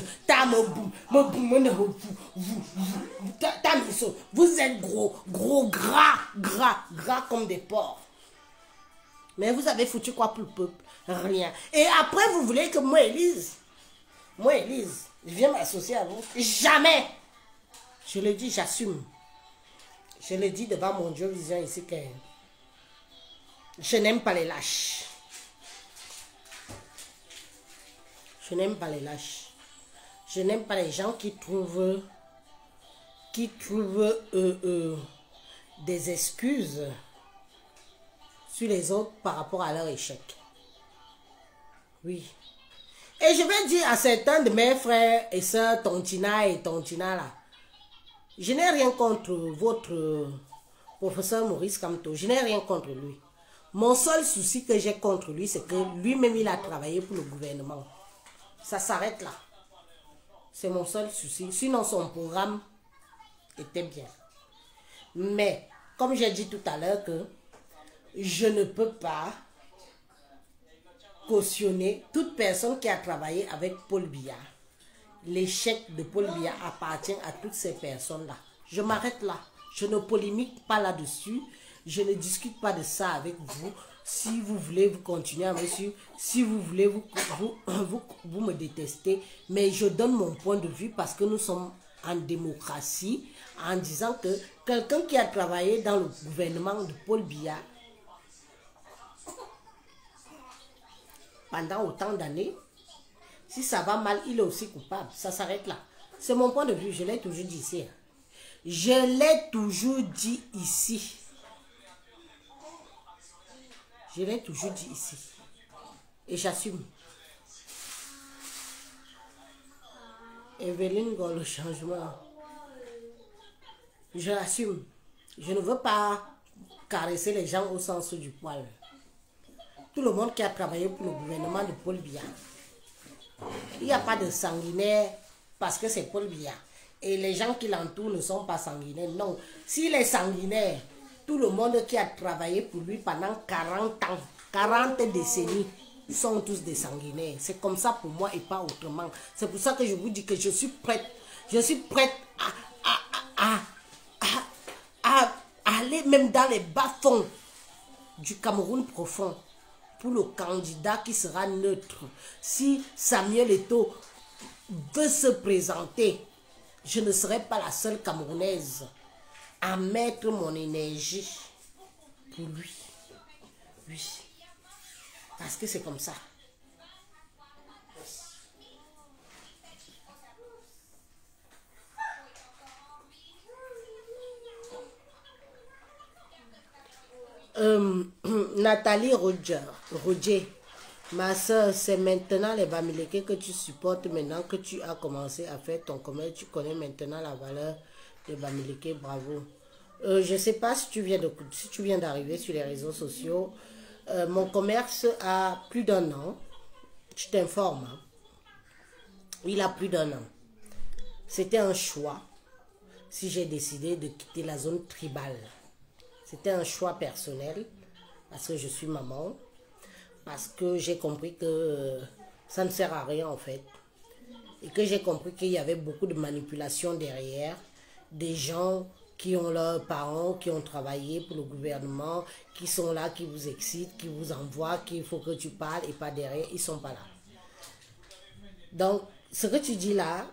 Vous êtes gros, gras comme des porcs. Mais vous avez foutu quoi pour le peuple? Rien. Et après, vous voulez que moi, Élise, je viens m'associer à vous? Jamais. Je le dis, j'assume. Je le dis devant mon Dieu Vision ici que je n'aime pas les lâches. Je n'aime pas les lâches. Je n'aime pas les gens qui trouvent des excuses sur les autres par rapport à leur échec. Oui. Et je vais dire à certains de mes frères et sœurs, Tontina et Tontina là, Je n'ai rien contre votre professeur Maurice Kamto. Je n'ai rien contre lui. Mon seul souci que j'ai contre lui, c'est que lui-même, il a travaillé pour le gouvernement. Ça s'arrête là. C'est mon seul souci. Sinon, son programme était bien. Mais, comme j'ai dit tout à l'heure que je ne peux pas cautionner toute personne qui a travaillé avec Paul Biya. L'échec de Paul Biya appartient à toutes ces personnes-là. Je m'arrête là. Je ne polémique pas là-dessus. Je ne discute pas de ça avec vous. Si vous voulez, vous continuez à me suivre. Si vous voulez, vous me détestez. Mais je donne mon point de vue parce que nous sommes en démocratie, en disant que quelqu'un qui a travaillé dans le gouvernement de Paul Biya pendant autant d'années, si ça va mal, il est aussi coupable. Ça s'arrête là. C'est mon point de vue. Je l'ai toujours dit ici. Je l'ai toujours dit ici. Je l'ai toujours dit ici. Et j'assume. Evelyne dans le changement. Je l'assume. Je ne veux pas caresser les gens au sens du poil. Tout le monde qui a travaillé pour le gouvernement de Paul Biya. Il n'y a pas de sanguinaire parce que c'est Paul Biya. Et les gens qui l'entourent ne sont pas sanguinaires. Non. S'il est sanguinaire, tout le monde qui a travaillé pour lui pendant 40 ans, 40 décennies, sont tous des sanguinaires. C'est comme ça pour moi et pas autrement. C'est pour ça que je vous dis que je suis prête. Je suis prête à aller même dans les bas-fonds du Cameroun profond pour le candidat qui sera neutre. Si Samuel Eto'o veut se présenter, je ne serai pas la seule Camerounaise à mettre mon énergie pour lui. Oui. Parce que c'est comme ça. Nathalie Roger, ma soeur, c'est maintenant les Bamileke que tu supportes. Maintenant que tu as commencé à faire ton commerce, tu connais maintenant la valeur des Bamileke. Bravo. Je ne sais pas si tu viens d'arriver sur les réseaux sociaux. Mon commerce a plus d'1 an. Je t'informe. Hein. Il a plus d'1 an. C'était un choix si j'ai décidé de quitter la zone tribale. C'était un choix personnel parce que je suis maman. Parce que j'ai compris que ça ne sert à rien en fait. Et que j'ai compris qu'il y avait beaucoup de manipulation derrière. Des gens qui ont leurs parents, qui ont travaillé pour le gouvernement, qui sont là, qui vous excitent, qui vous envoient, qu'il faut que tu parles et pas derrière, ils ne sont pas là. Donc, ce que tu dis là,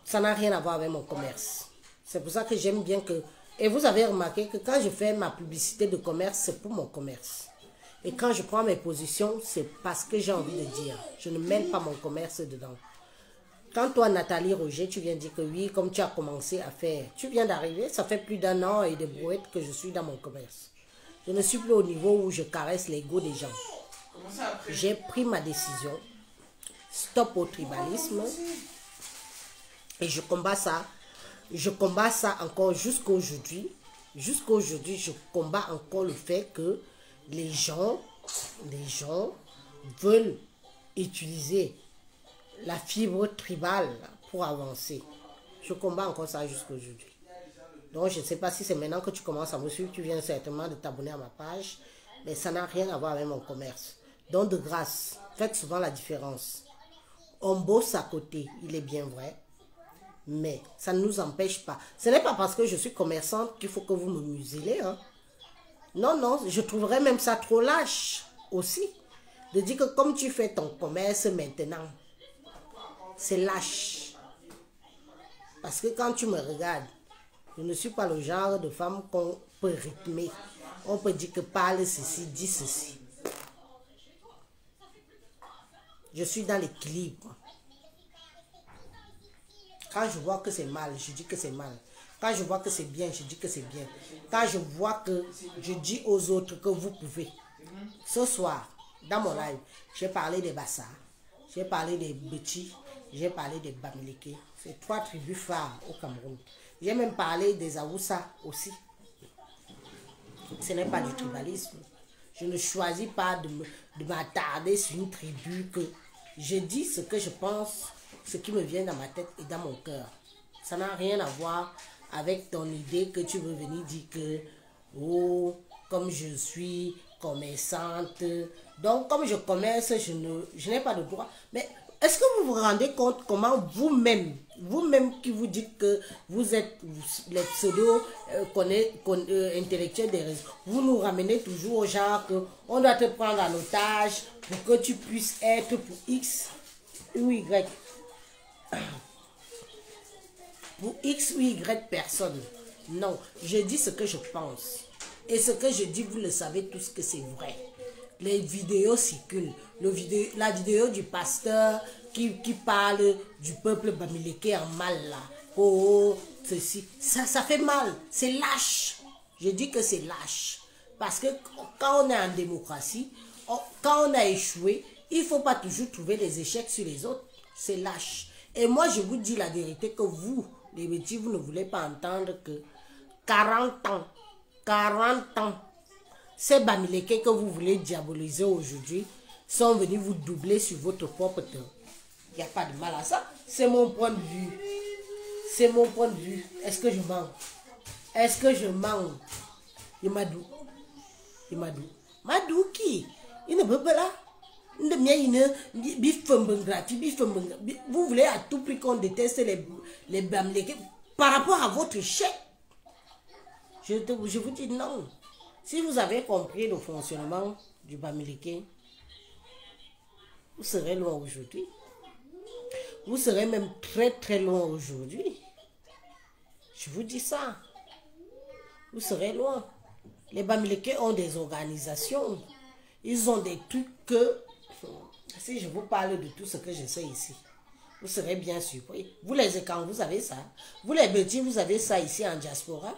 ça n'a rien à voir avec mon commerce. C'est pour ça que j'aime bien que... Et vous avez remarqué que quand je fais ma publicité de commerce, c'est pour mon commerce. Et quand je prends mes positions, c'est parce que j'ai envie de dire. Je ne mêle pas mon commerce dedans. Quand toi, Nathalie Roger, tu viens dire que oui, comme tu as commencé à faire, tu viens d'arriver, ça fait plus d'1 an et des brouettes que je suis dans mon commerce. Je ne suis plus au niveau où je caresse l'ego des gens. J'ai pris ma décision. Stop au tribalisme. Et je combats ça. Je combats ça encore jusqu'à aujourd'hui. Jusqu'à aujourd'hui, je combats encore le fait que les gens veulent utiliser la fibre tribale pour avancer. Je combats encore ça jusqu'à aujourd'hui. Donc, je ne sais pas si c'est maintenant que tu commences à me suivre. Tu viens certainement de t'abonner à ma page. Mais ça n'a rien à voir avec mon commerce. Donc, de grâce, faites souvent la différence. On bosse à côté, il est bien vrai. Mais ça ne nous empêche pas. Ce n'est pas parce que je suis commerçante qu'il faut que vous me muselez. Hein. Non, non, je trouverais même ça trop lâche aussi. De dire que comme tu fais ton commerce maintenant, c'est lâche. Parce que quand tu me regardes, je ne suis pas le genre de femme qu'on peut rythmer. On peut dire que parle ceci, dis ceci. Je suis dans l'équilibre. Quand je vois que c'est mal, je dis que c'est mal. Quand je vois que c'est bien, je dis que c'est bien. Quand je vois que je dis aux autres que vous pouvez. Ce soir, dans mon live, j'ai parlé des bassards, j'ai parlé des petits, j'ai parlé des Bamileke. C'est 3 tribus phares au Cameroun. J'ai même parlé des Aoussa aussi. Ce n'est pas du tribalisme. Je ne choisis pas de m'attarder sur une tribu que je dis ce que je pense, ce qui me vient dans ma tête et dans mon cœur. Ça n'a rien à voir avec ton idée que tu veux venir dire que, oh, comme je suis commerçante, donc comme je commerce, je n'ai pas de droit. Mais est-ce que vous vous rendez compte comment vous-même qui vous dites que vous êtes les pseudo-intellectuels des réseaux, vous nous ramenez toujours au genre que on doit te prendre en otage pour que tu puisses être pour X ou Y. Pour X ou Y personne. Non, je dis ce que je pense. Et ce que je dis, vous le savez tous que c'est vrai. Les vidéos circulent. La vidéo du pasteur qui parle du peuple Bamileke en mal là. Oh, ceci. Ça fait mal. C'est lâche. Je dis que c'est lâche. Parce que quand on est en démocratie, quand on a échoué, il ne faut pas toujours trouver des échecs sur les autres. C'est lâche. Et moi, je vous dis la vérité que vous, les petits, vous ne voulez pas entendre que 40 ans, ces Bamileke que vous voulez diaboliser aujourd'hui sont venus vous doubler sur votre propre terre. Il n'y a pas de mal à ça. C'est mon point de vue. C'est mon point de vue. Est-ce que je mens? Est-ce que je mens? Il m'a dit. Madou qui? Il ne peut pas là. Vous voulez à tout prix qu'on déteste les Bamileke par rapport à votre échec. Je vous dis non. Si vous avez compris le fonctionnement du Bamileke, vous serez loin aujourd'hui. Vous serez même très très loin aujourd'hui. Je vous dis ça. Vous serez loin. Les Bamileke ont des organisations. Ils ont des trucs que... Si je vous parle de tout ce que je sais ici, vous serez bien surpris. Vous les écans, vous avez ça. Vous les petits, vous avez ça ici en diaspora.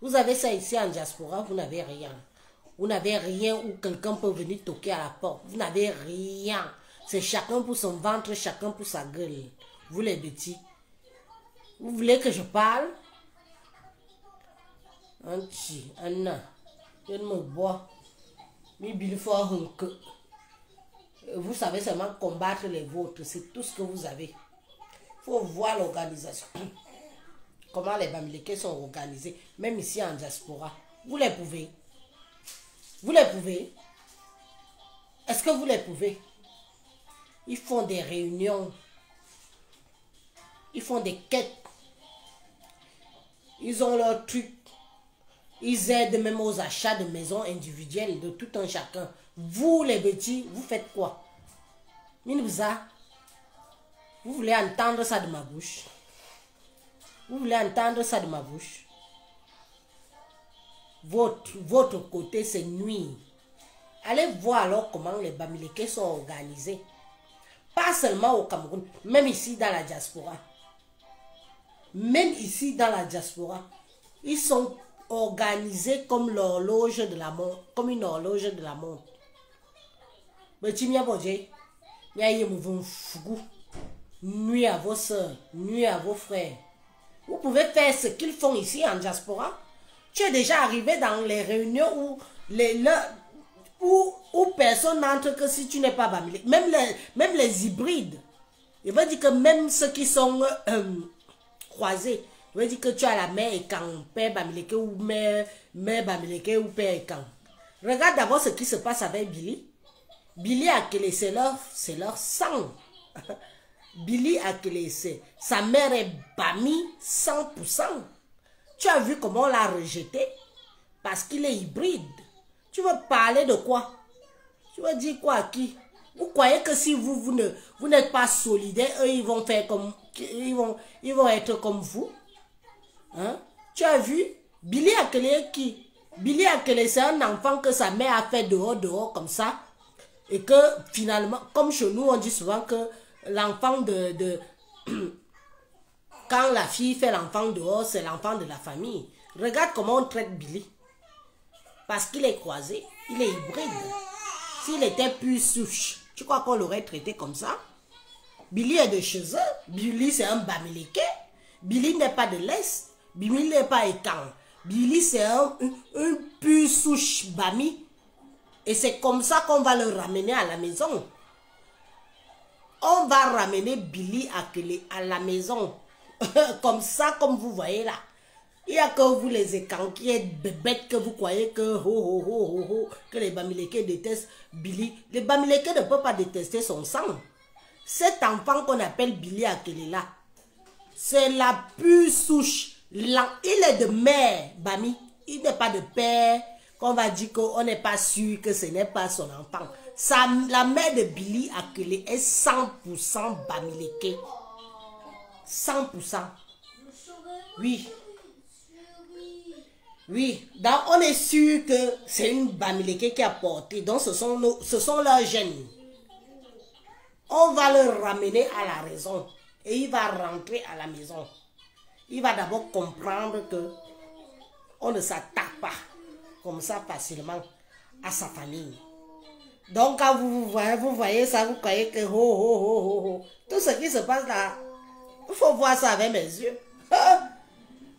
Vous avez ça ici en diaspora, vous n'avez rien. Vous n'avez rien où quelqu'un peut venir toquer à la porte. Vous n'avez rien. C'est chacun pour son ventre, chacun pour sa gueule. Vous les petits. Vous voulez que je parle? Un petit, un an. Je me bois. Vous savez seulement combattre les vôtres. C'est tout ce que vous avez. Il faut voir l'organisation. Comment les Bamileke sont organisés. Même ici en diaspora. Vous les pouvez. Vous les pouvez. Est-ce que vous les pouvez? Ils font des réunions. Ils font des quêtes. Ils ont leurs trucs. Ils aident même aux achats de maisons individuelles de tout un chacun. Vous les petits, vous faites quoi? Minouza, vous voulez entendre ça de ma bouche? Vous voulez entendre ça de ma bouche? Votre côté, c'est nuit. Allez voir alors comment les Bamileke sont organisés. Pas seulement au Cameroun, même ici dans la diaspora. Même ici dans la diaspora. Ils sont organisés comme l'horloge de la montre. Comme une horloge de la montre. Nuit à vos soeurs, nuit à vos frères. Vous pouvez faire ce qu'ils font ici en diaspora. Tu es déjà arrivé dans les réunions où personne n'entre que si tu n'es pas Bamileke. Même les hybrides. Il veut dire que même ceux qui sont croisés, il veut dire que tu as la mère et quand père Bamileke ou mère Bamileke ou père et quand. Regarde d'abord ce qui se passe avec Billy. Billy Akele, c'est leur sang. Billy Akele, sa mère est Bami 100%. Tu as vu comment on l'a rejeté? Parce qu'il est hybride. Tu veux parler de quoi? Tu veux dire quoi à qui? Vous croyez que si vous n'êtes pas solidaire, eux ils vont faire comme... Ils vont être comme vous? Hein? Tu as vu? Billy Akele est qui? Billy Akele, c'est un enfant que sa mère a fait dehors comme ça. Et que finalement, comme chez nous, on dit souvent que l'enfant quand la fille fait l'enfant dehors, c'est l'enfant de la famille. Regarde comment on traite Billy. Parce qu'il est croisé, il est hybride. S'il était plus souche, tu crois qu'on l'aurait traité comme ça? Billy est de chez eux. Billy, c'est un Bamileke. Billy n'est pas de l'Est. Billy n'est pas écan. Billy, c'est une pure souche Bami. Et c'est comme ça qu'on va le ramener à la maison. On va ramener Billy à la maison. Comme ça, comme vous voyez là. Il n'y a que vous les écans qui êtes bébêtes que vous croyez que que les Bamileke détestent Billy. Les Bamileke ne peuvent pas détester son sang. Cet enfant qu'on appelle Billy Akele là, c'est la pure souche. Il est de mère, Bami. Il n'est pas de père. Qu'on va dire qu'on n'est pas sûr que ce n'est pas son enfant. La mère de Billy Akele est 100% Bamileke. 100%. Oui. Oui, donc on est sûr que c'est une Bamileke qui a porté. Donc ce sont leurs gènes. On va le ramener à la raison. Et il va rentrer à la maison. Il va d'abord comprendre que on ne s'attaque pas comme ça facilement à sa famille. Donc quand vous voyez ça, vous croyez que tout ce qui se passe là, il faut voir ça avec mes yeux.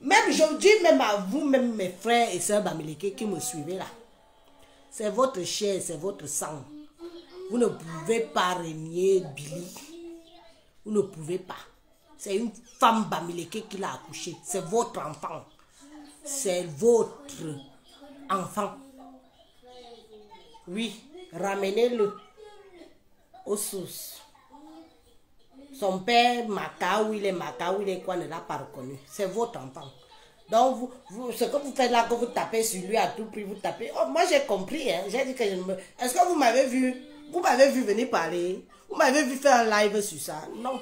Même je dis même à vous, même mes frères et sœurs Bamileke qui me suivez là. C'est votre chair, c'est votre sang. Vous ne pouvez pas renier Billy. Vous ne pouvez pas. C'est une femme Bamileke qui l'a accouché. C'est votre enfant. C'est votre enfant. Oui, ramenez-le aux sources. Son père, Macao, il est quoi, ne l'a pas reconnu. C'est votre enfant. Donc, ce que vous faites là, que vous tapez sur lui à tout prix, vous tapez. Oh, moi, j'ai compris. Hein. J'ai dit que je ne me... Est-ce que vous m'avez vu? Vous m'avez vu venir parler? Vous m'avez vu faire un live sur ça? Non.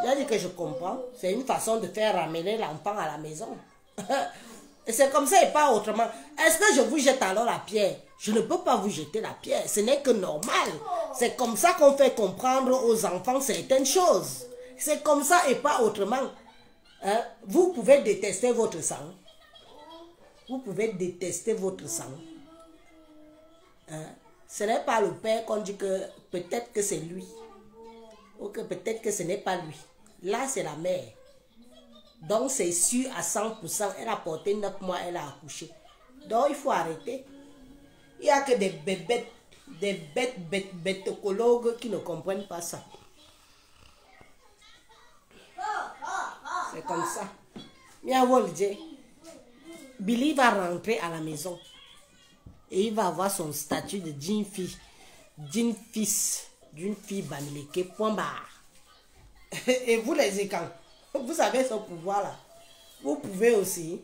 J'ai dit que je comprends. C'est une façon de faire ramener l'enfant à la maison. Et c'est comme ça et pas autrement. Est-ce que je vous jette alors la pierre? Je ne peux pas vous jeter la pierre. Ce n'est que normal. C'est comme ça qu'on fait comprendre aux enfants certaines choses. C'est comme ça et pas autrement. Hein? Vous pouvez détester votre sang. Vous pouvez détester votre sang. Hein? Ce n'est pas le père qu'on dit que peut-être que c'est lui. Ou que peut-être que ce n'est pas lui. Là, c'est la mère. Donc, c'est sûr à 100%. Elle a porté 9 mois, elle a accouché. Donc, il faut arrêter. Il n'y a que des bébêtes, des bêtocologues qui ne comprennent pas ça. C'est comme ça. Billy va rentrer à la maison. Et il va avoir son statut de fils d'une fille Bamileke, point barre. Et vous les écans, vous avez ce pouvoir-là. Vous pouvez aussi.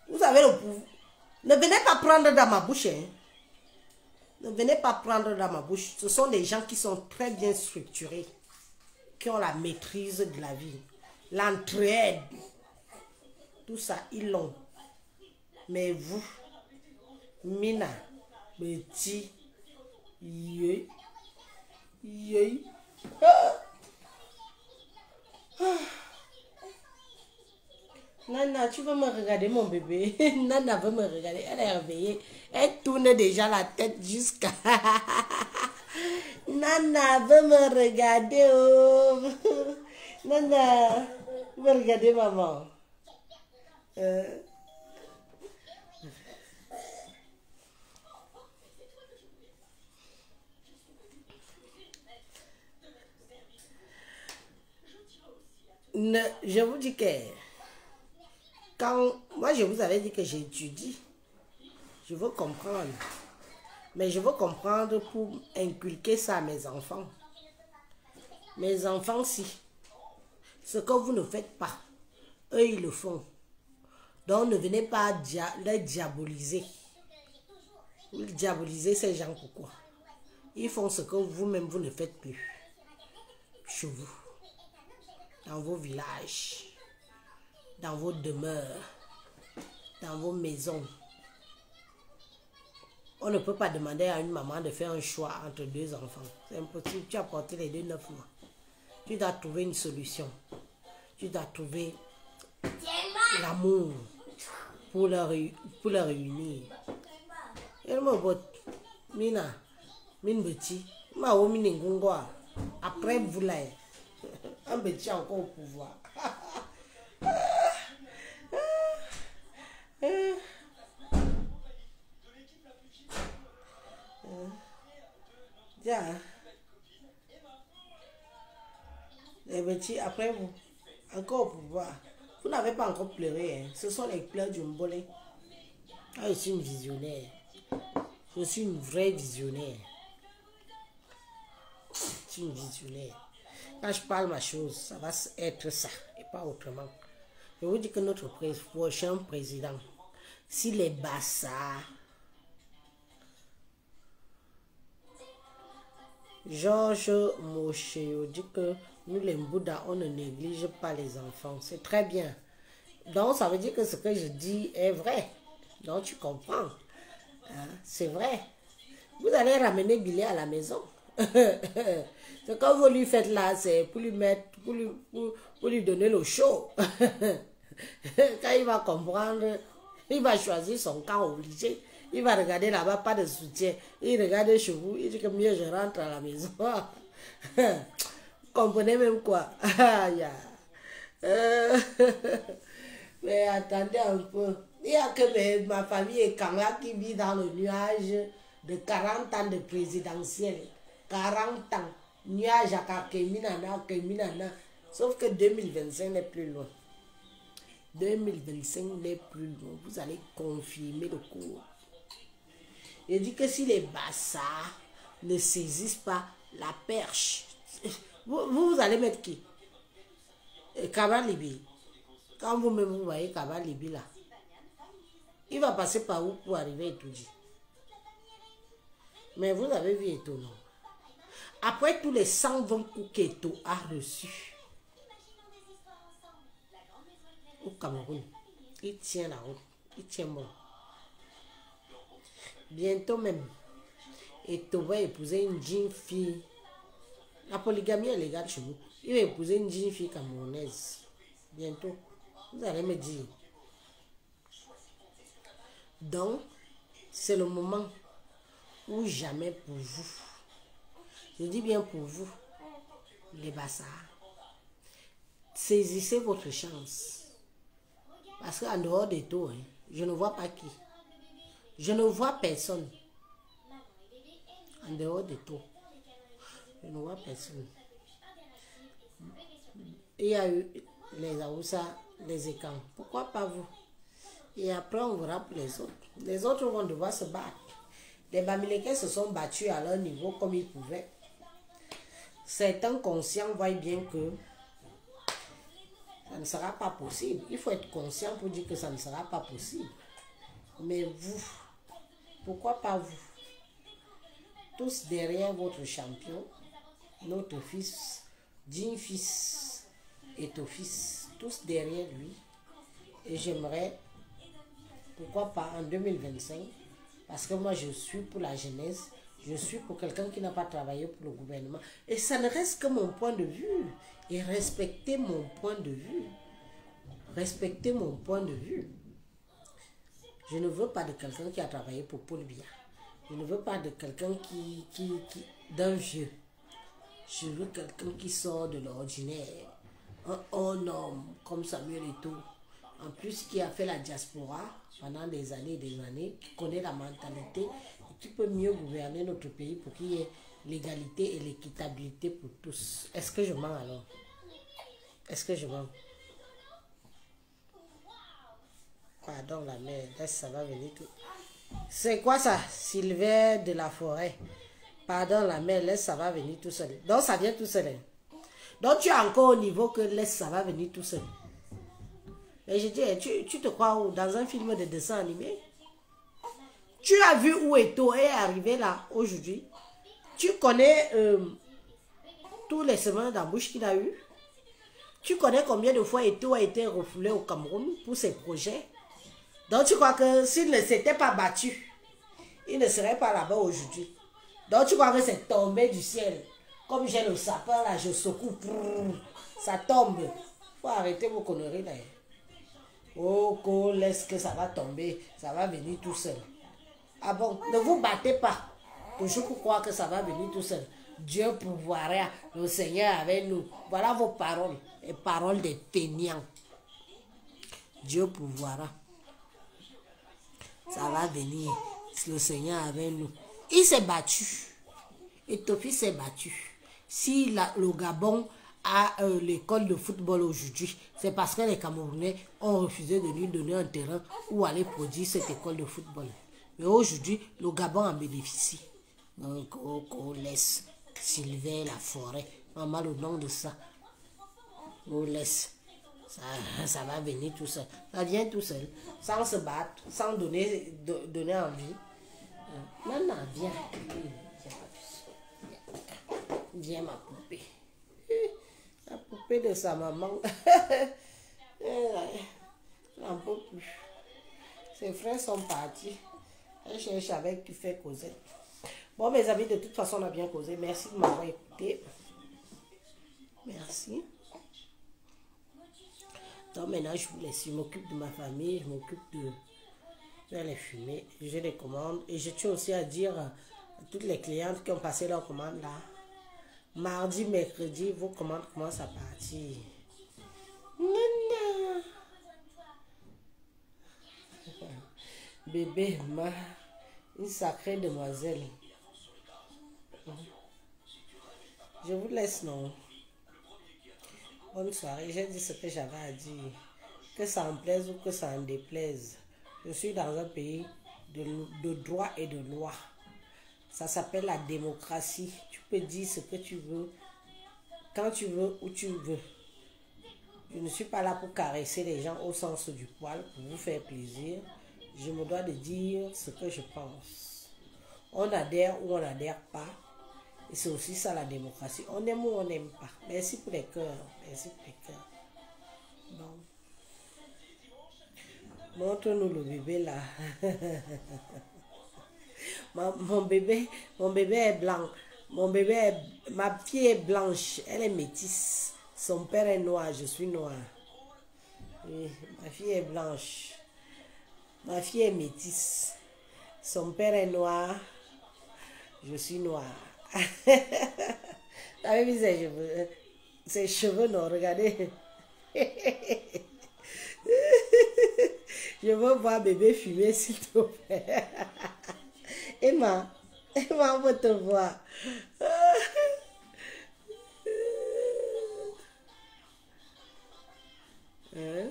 Vous avez le pouvoir. Ne venez pas prendre dans ma bouche. Hein. Ne venez pas prendre dans ma bouche. Ce sont des gens qui sont très bien structurés. Qui ont la maîtrise de la vie. L'entraide. Tout ça, ils l'ont. Mais vous, Mina, petit, Nana, tu veux me regarder mon bébé? Nana veut me regarder. Elle est réveillée. Elle tourne déjà la tête jusqu'à... Nana veut me regarder. Oh. Nana veut regarder maman. Je vous dis que quand moi je vous avais dit que j'étudie, je veux comprendre, mais je veux comprendre pour inculquer ça à mes enfants. Mes enfants, si ce que vous ne faites pas, eux ils le font. Donc ne venez pas les diaboliser. Vous diabolisez ces gens pourquoi? Ils font ce que vous-même vous ne faites plus chez vous. Dans vos villages, dans vos demeures, dans vos maisons. On ne peut pas demander à une maman de faire un choix entre deux enfants. C'est impossible. Tu as porté les deux 9 mois. Tu dois trouver une solution. Tu dois trouver l'amour pour les réunir. Et le mot, Mina, Min Beti, Ma Omini Gungwa. Après vous là, un petit encore au pouvoir. Tiens. Les petits, après vous, encore au pouvoir. Vous n'avez pas encore pleuré. Hein. Ce sont les pleurs du Mbolé. Ah, je suis une visionnaire. Je suis une vraie visionnaire. Je suis une visionnaire. Quand je parle ma chose, ça va être ça et pas autrement. Je vous dis que notre prochain président, s'il est bassa, Georges Mochéo dit que nous les Mbouda, on ne néglige pas les enfants. C'est très bien. Donc ça veut dire que ce que je dis est vrai. Donc tu comprends. Hein? C'est vrai. Vous allez ramener Billy à la maison. Ce que vous lui faites là, c'est pour lui mettre, pour lui donner le show. Quand il va comprendre, il va choisir son camp obligé. Il va regarder là-bas, pas de soutien. Il regarde chez vous, il dit que mieux je rentre à la maison. Vous comprenez même quoi? Mais attendez un peu. Il n'y a que ma famille et Kanga qui vit dans le nuage de 40 ans de présidentiel. 40 ans. Nuage à Keminana. Sauf que 2025 n'est plus loin. 2025 n'est plus loin. Vous allez confirmer le cours. Il dit que si les bassards ne saisissent pas la perche, vous allez mettre qui? Kaba Libi. Quand vous-même vous voyez Kaba Libi là, il va passer par où pour arriver à Etoudi? Mais vous avez vu Eto, non? Après tous les 120 coups qu'Eto a reçus au Cameroun, il tient la route, il tient bon. Bientôt même, Eto va épouser une jeune fille. La polygamie est légale chez vous. Il va épouser une jeune fille camerounaise. Bientôt. Vous allez me dire. Donc, c'est le moment ou jamais pour vous. Je dis bien pour vous, les bassards. Saisissez votre chance. Parce qu'en dehors des taux, hein, je ne vois pas qui. Je ne vois personne. En dehors des taux. Je ne vois personne. Il y a eu les Aoussa, les Ekans. Pourquoi pas vous? Et après, on verra pour les autres. Les autres vont devoir se battre. Les Bamilekais se sont battus à leur niveau comme ils pouvaient. Certains conscients voient bien que ça ne sera pas possible. Il faut être conscient pour dire que ça ne sera pas possible. Mais vous, pourquoi pas vous? Tous derrière votre champion, notre fils, Jean fils et ton fils, tous derrière lui. Et j'aimerais, pourquoi pas en 2025, parce que moi je suis pour la jeunesse, je suis pour quelqu'un qui n'a pas travaillé pour le gouvernement. Et ça ne reste que mon point de vue. Et respectez mon point de vue. Respectez mon point de vue. Je ne veux pas de quelqu'un qui a travaillé pour Paul Biya. Je ne veux pas de quelqu'un d'un vieux. Je veux quelqu'un qui sort de l'ordinaire. Un homme comme Samuel Eto'o. En plus, qui a fait la diaspora pendant des années, qui connaît la mentalité, et qui peut mieux gouverner notre pays pour qu'il y ait l'égalité et l'équitabilité pour tous. Est-ce que je mens alors? Est-ce que je mens? Pardon la mère, laisse, ça va venir tout. C'est quoi ça? Sylvain de la Forêt. Pardon la mère, laisse, ça va venir tout seul. Donc ça vient tout seul. Donc tu es encore au niveau que laisse, ça va venir tout seul. Et je dis, tu te crois où? Dans un film de dessin animé? Tu as vu où Eto'o est arrivé là aujourd'hui? Tu connais tous les semaines d'embauche qu'il a eu? Tu connais combien de fois Eto'o a été refoulé au Cameroun pour ses projets? Donc tu crois que s'il ne s'était pas battu, il ne serait pas là-bas aujourd'hui. Donc tu crois que c'est tombé du ciel. Comme j'ai le sapin là, je secoue, ça tombe. Faut arrêter vos conneries là. Oh, laisse que ça va tomber, ça va venir tout seul. Ah bon, ne vous battez pas. Toujours pour croire que ça va venir tout seul. Dieu pourvoira, le Seigneur avec nous. Voilà vos paroles, les paroles des fainéants. Dieu pourvoira. Ça va venir. Le Seigneur avec nous. Il s'est battu. Éthiopie s'est battu. Si le Gabon a l'école de football aujourd'hui, c'est parce que les Camerounais ont refusé de lui donner un terrain où aller produire cette école de football. Mais aujourd'hui, le Gabon en bénéficie. Donc, on laisse Sylvain Laforêt. On a le nom de ça. On laisse. Ça va venir tout seul. Ça vient tout seul. Sans se battre, sans donner envie. Maintenant, viens. Viens, ma poupée. La poupée de sa maman. N'en peut plus. Ses frères sont partis. Elle cherche avec qui fait causer. Bon, mes amis, de toute façon, on a bien causé. Merci de m'avoir écouté. Merci. Donc maintenant, je vous laisse. Je m'occupe de ma famille. Je m'occupe de faire les fumées. J'ai des commandes. Et je tiens aussi à dire à toutes les clientes qui ont passé leurs commandes là. Mardi, mercredi, vos commandes commencent à partir. Nana. Bébé, une sacrée demoiselle. Je vous laisse, non? Bonne soirée. J'ai dit ce que j'avais à dire. Que ça en plaise ou que ça en déplaise. Je suis dans un pays de droit et de loi. Ça s'appelle la démocratie. Tu peux dire ce que tu veux, quand tu veux, où tu veux. Je ne suis pas là pour caresser les gens au sens du poil, pour vous faire plaisir. Je me dois de dire ce que je pense. On adhère ou on n'adhère pas. Et c'est aussi ça la démocratie. On aime ou on n'aime pas. Merci pour les cœurs. Merci pour les cœurs. Bon. Montre-nous le bébé là. Mon bébé est blanc. Ma fille est blanche. Elle est métisse. Son père est noir. Je suis noir. Oui, ma fille est blanche. Ma fille est métisse. Son père est noir. Je suis noir. T'avais vu ses cheveux? Ses cheveux, non, regardez. Je veux voir bébé fumer, s'il te plaît. Emma, on veut te voir. Hein?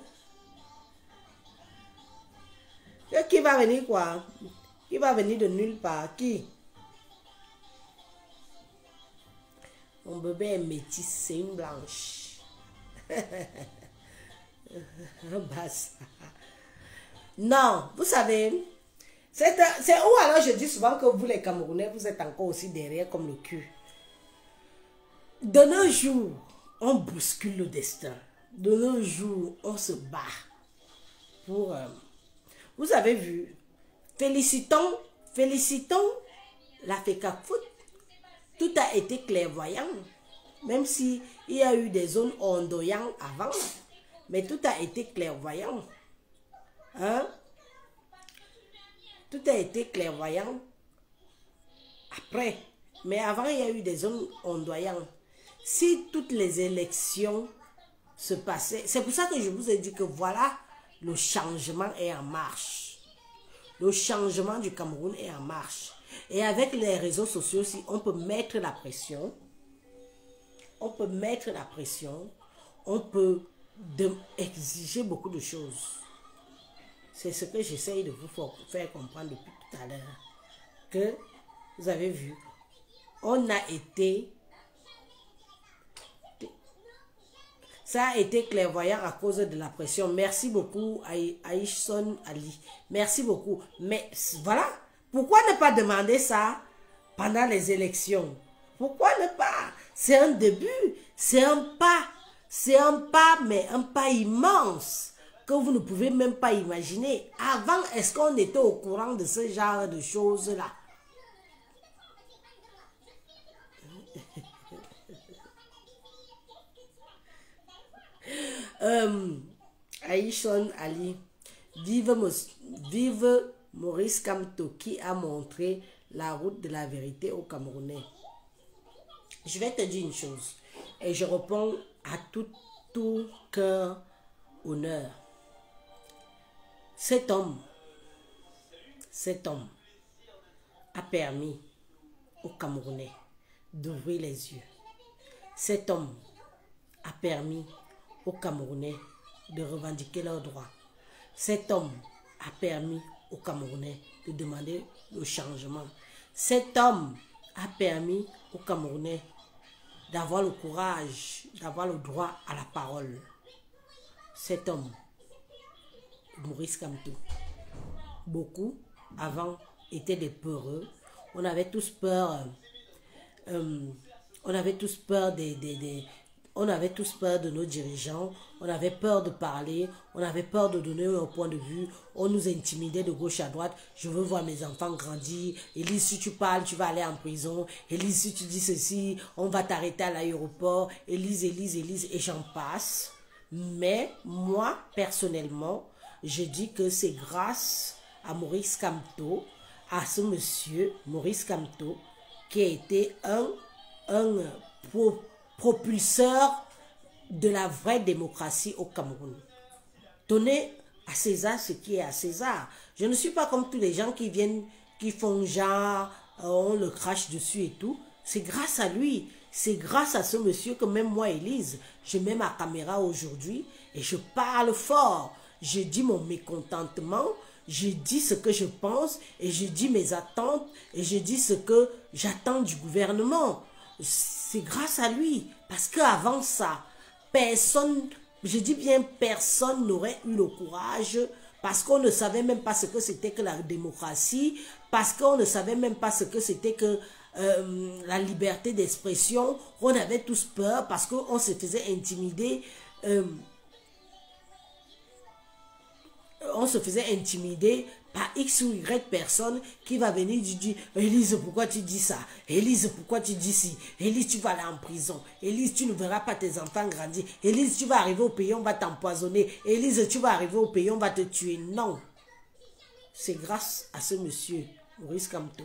Qui va venir quoi? Qui va venir de nulle part? Qui? Mon bébé est métis, c'est une blanche. Non, vous savez, c'est où alors je dis souvent que vous les Camerounais, vous êtes encore aussi derrière comme le cul. De nos jours, on bouscule le destin. De nos jours, on se bat. Pour, vous avez vu, félicitons la FECAFOOT. Tout a été clairvoyant, même s'il y a eu des zones ondoyantes avant, mais tout a été clairvoyant. Hein? Tout a été clairvoyant après, mais avant il y a eu des zones ondoyantes. Si toutes les élections se passaient, c'est pour ça que je vous ai dit que voilà, le changement est en marche. Le changement du Cameroun est en marche. Et avec les réseaux sociaux aussi, on peut mettre la pression. On peut mettre la pression. On peut exiger beaucoup de choses. C'est ce que j'essaye de vous faire comprendre depuis tout à l'heure. Que vous avez vu, on a été... Ça a été clairvoyant à cause de la pression. Merci beaucoup, Aïchson Ali. Merci beaucoup. Mais voilà, pourquoi ne pas demander ça pendant les élections? Pourquoi ne pas? C'est un début, c'est un pas, mais un pas immense que vous ne pouvez même pas imaginer. Avant, est-ce qu'on était au courant de ce genre de choses-là? Aïchon Ali, vive Maurice Kamto qui a montré la route de la vérité aux Camerounais. je vais te dire une chose. Et je réponds à tout cœur honneur. Cet homme a permis aux Camerounais d'ouvrir les yeux. Cet homme a permis aux Camerounais de revendiquer leurs droits. Cet homme a permis aux Camerounais de demander le changement. Cet homme a permis aux Camerounais d'avoir le courage, d'avoir le droit à la parole. Cet homme, Maurice Kamto. Beaucoup, avant, étaient des peureux. On avait tous peur. On avait tous peur on avait tous peur de nos dirigeants. On avait peur de parler. On avait peur de donner un point de vue. On nous intimidait de gauche à droite. Je veux voir mes enfants grandir. Élise, si tu parles, tu vas aller en prison. Élise, si tu dis ceci, on va t'arrêter à l'aéroport. Élise, et j'en passe. Mais moi, personnellement, je dis que c'est grâce à Maurice Kamto, à ce monsieur, Maurice Kamto, qui a été un propulseur de la vraie démocratie au Cameroun. Donnez à César ce qui est à César. Je ne suis pas comme tous les gens qui viennent, qui font genre, on le crache dessus et tout. C'est grâce à lui, c'est grâce à ce monsieur que même moi, Élise, je mets ma caméra aujourd'hui et je parle fort. Je dis mon mécontentement, je dis ce que je pense et je dis mes attentes et je dis ce que j'attends du gouvernement. C'est grâce à lui. Parce qu'avant ça, personne, je dis bien personne n'aurait eu le courage, parce qu'on ne savait même pas ce que c'était que la démocratie, parce qu'on ne savait même pas ce que c'était que la liberté d'expression. On avait tous peur parce qu'on se faisait intimider. On se faisait intimider par X ou Y personne qui va venir dire « Élise, pourquoi tu dis ça? Élise, pourquoi tu dis ci? Élise, tu vas aller en prison. Élise, tu ne verras pas tes enfants grandir. Élise, tu vas arriver au pays, on va t'empoisonner. Élise, tu vas arriver au pays, on va te tuer. » Non. C'est grâce à ce monsieur, Maurice Kamto,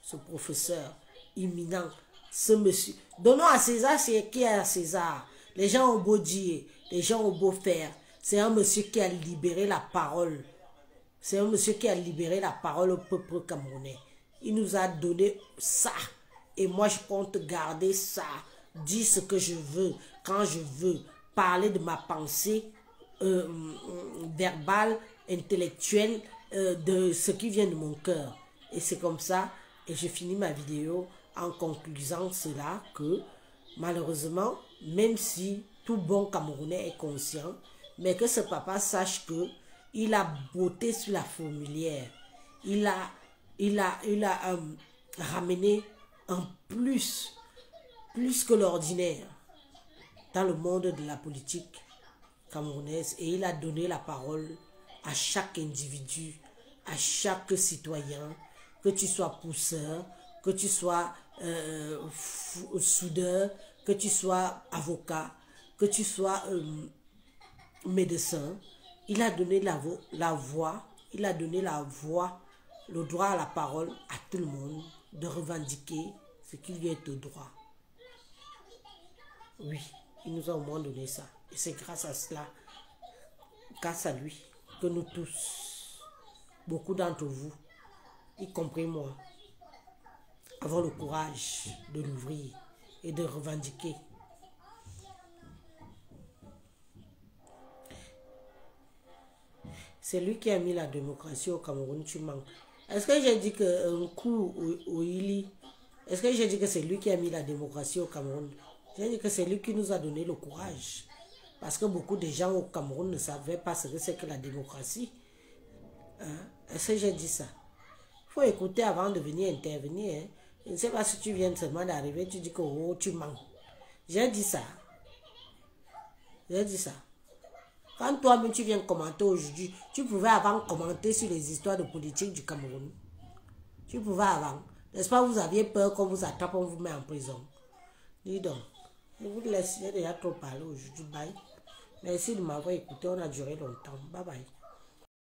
ce professeur imminent, ce monsieur. Donnons à César ce qui est à César. Les gens ont beau dire, les gens ont beau faire. C'est un monsieur qui a libéré la parole. C'est un monsieur qui a libéré la parole au peuple camerounais. Il nous a donné ça. Et moi, je compte garder ça. Dire ce que je veux, quand je veux. Parler de ma pensée verbale, intellectuelle, de ce qui vient de mon cœur. Et c'est comme ça. Et je finis ma vidéo en concluant cela que, malheureusement, même si tout bon Camerounais est conscient, mais que ce papa sache que il a botté sur la fourmilière. Il a ramené un plus que l'ordinaire dans le monde de la politique camerounaise. Et il a donné la parole à chaque individu, à chaque citoyen, que tu sois pousseur, que tu sois soudeur, que tu sois avocat, que tu sois médecin. Il a donné la voix, il a donné la voix, le droit à la parole à tout le monde de revendiquer ce qui lui est de droit. Oui, il nous a au moins donné ça. Et c'est grâce à cela, grâce à lui, que nous tous, beaucoup d'entre vous, y compris moi, avons le courage de l'ouvrir et de revendiquer. C'est lui qui a mis la démocratie au Cameroun, tu manques. Est-ce que j'ai dit que un coup au Ili, est-ce que j'ai dit que c'est lui qui a mis la démocratie au Cameroun? J'ai dit que c'est lui qui nous a donné le courage. Parce que beaucoup de gens au Cameroun ne savaient pas ce que c'est que la démocratie. Hein? Est-ce que j'ai dit ça? Il faut écouter avant de venir intervenir. Hein? Je ne sais pas si tu viens seulement d'arriver, tu dis que oh, tu mens. J'ai dit ça. J'ai dit ça. Quand toi-même tu viens commenter aujourd'hui, tu pouvais avant commenter sur les histoires de politique du Cameroun. Tu pouvais avant. N'est-ce pas, vous aviez peur qu'on vous attrape, on vous met en prison. Dis donc, je vous laisse, j'ai déjà trop parlé aujourd'hui. Bye. Merci de m'avoir écouté, on a duré longtemps. Bye bye.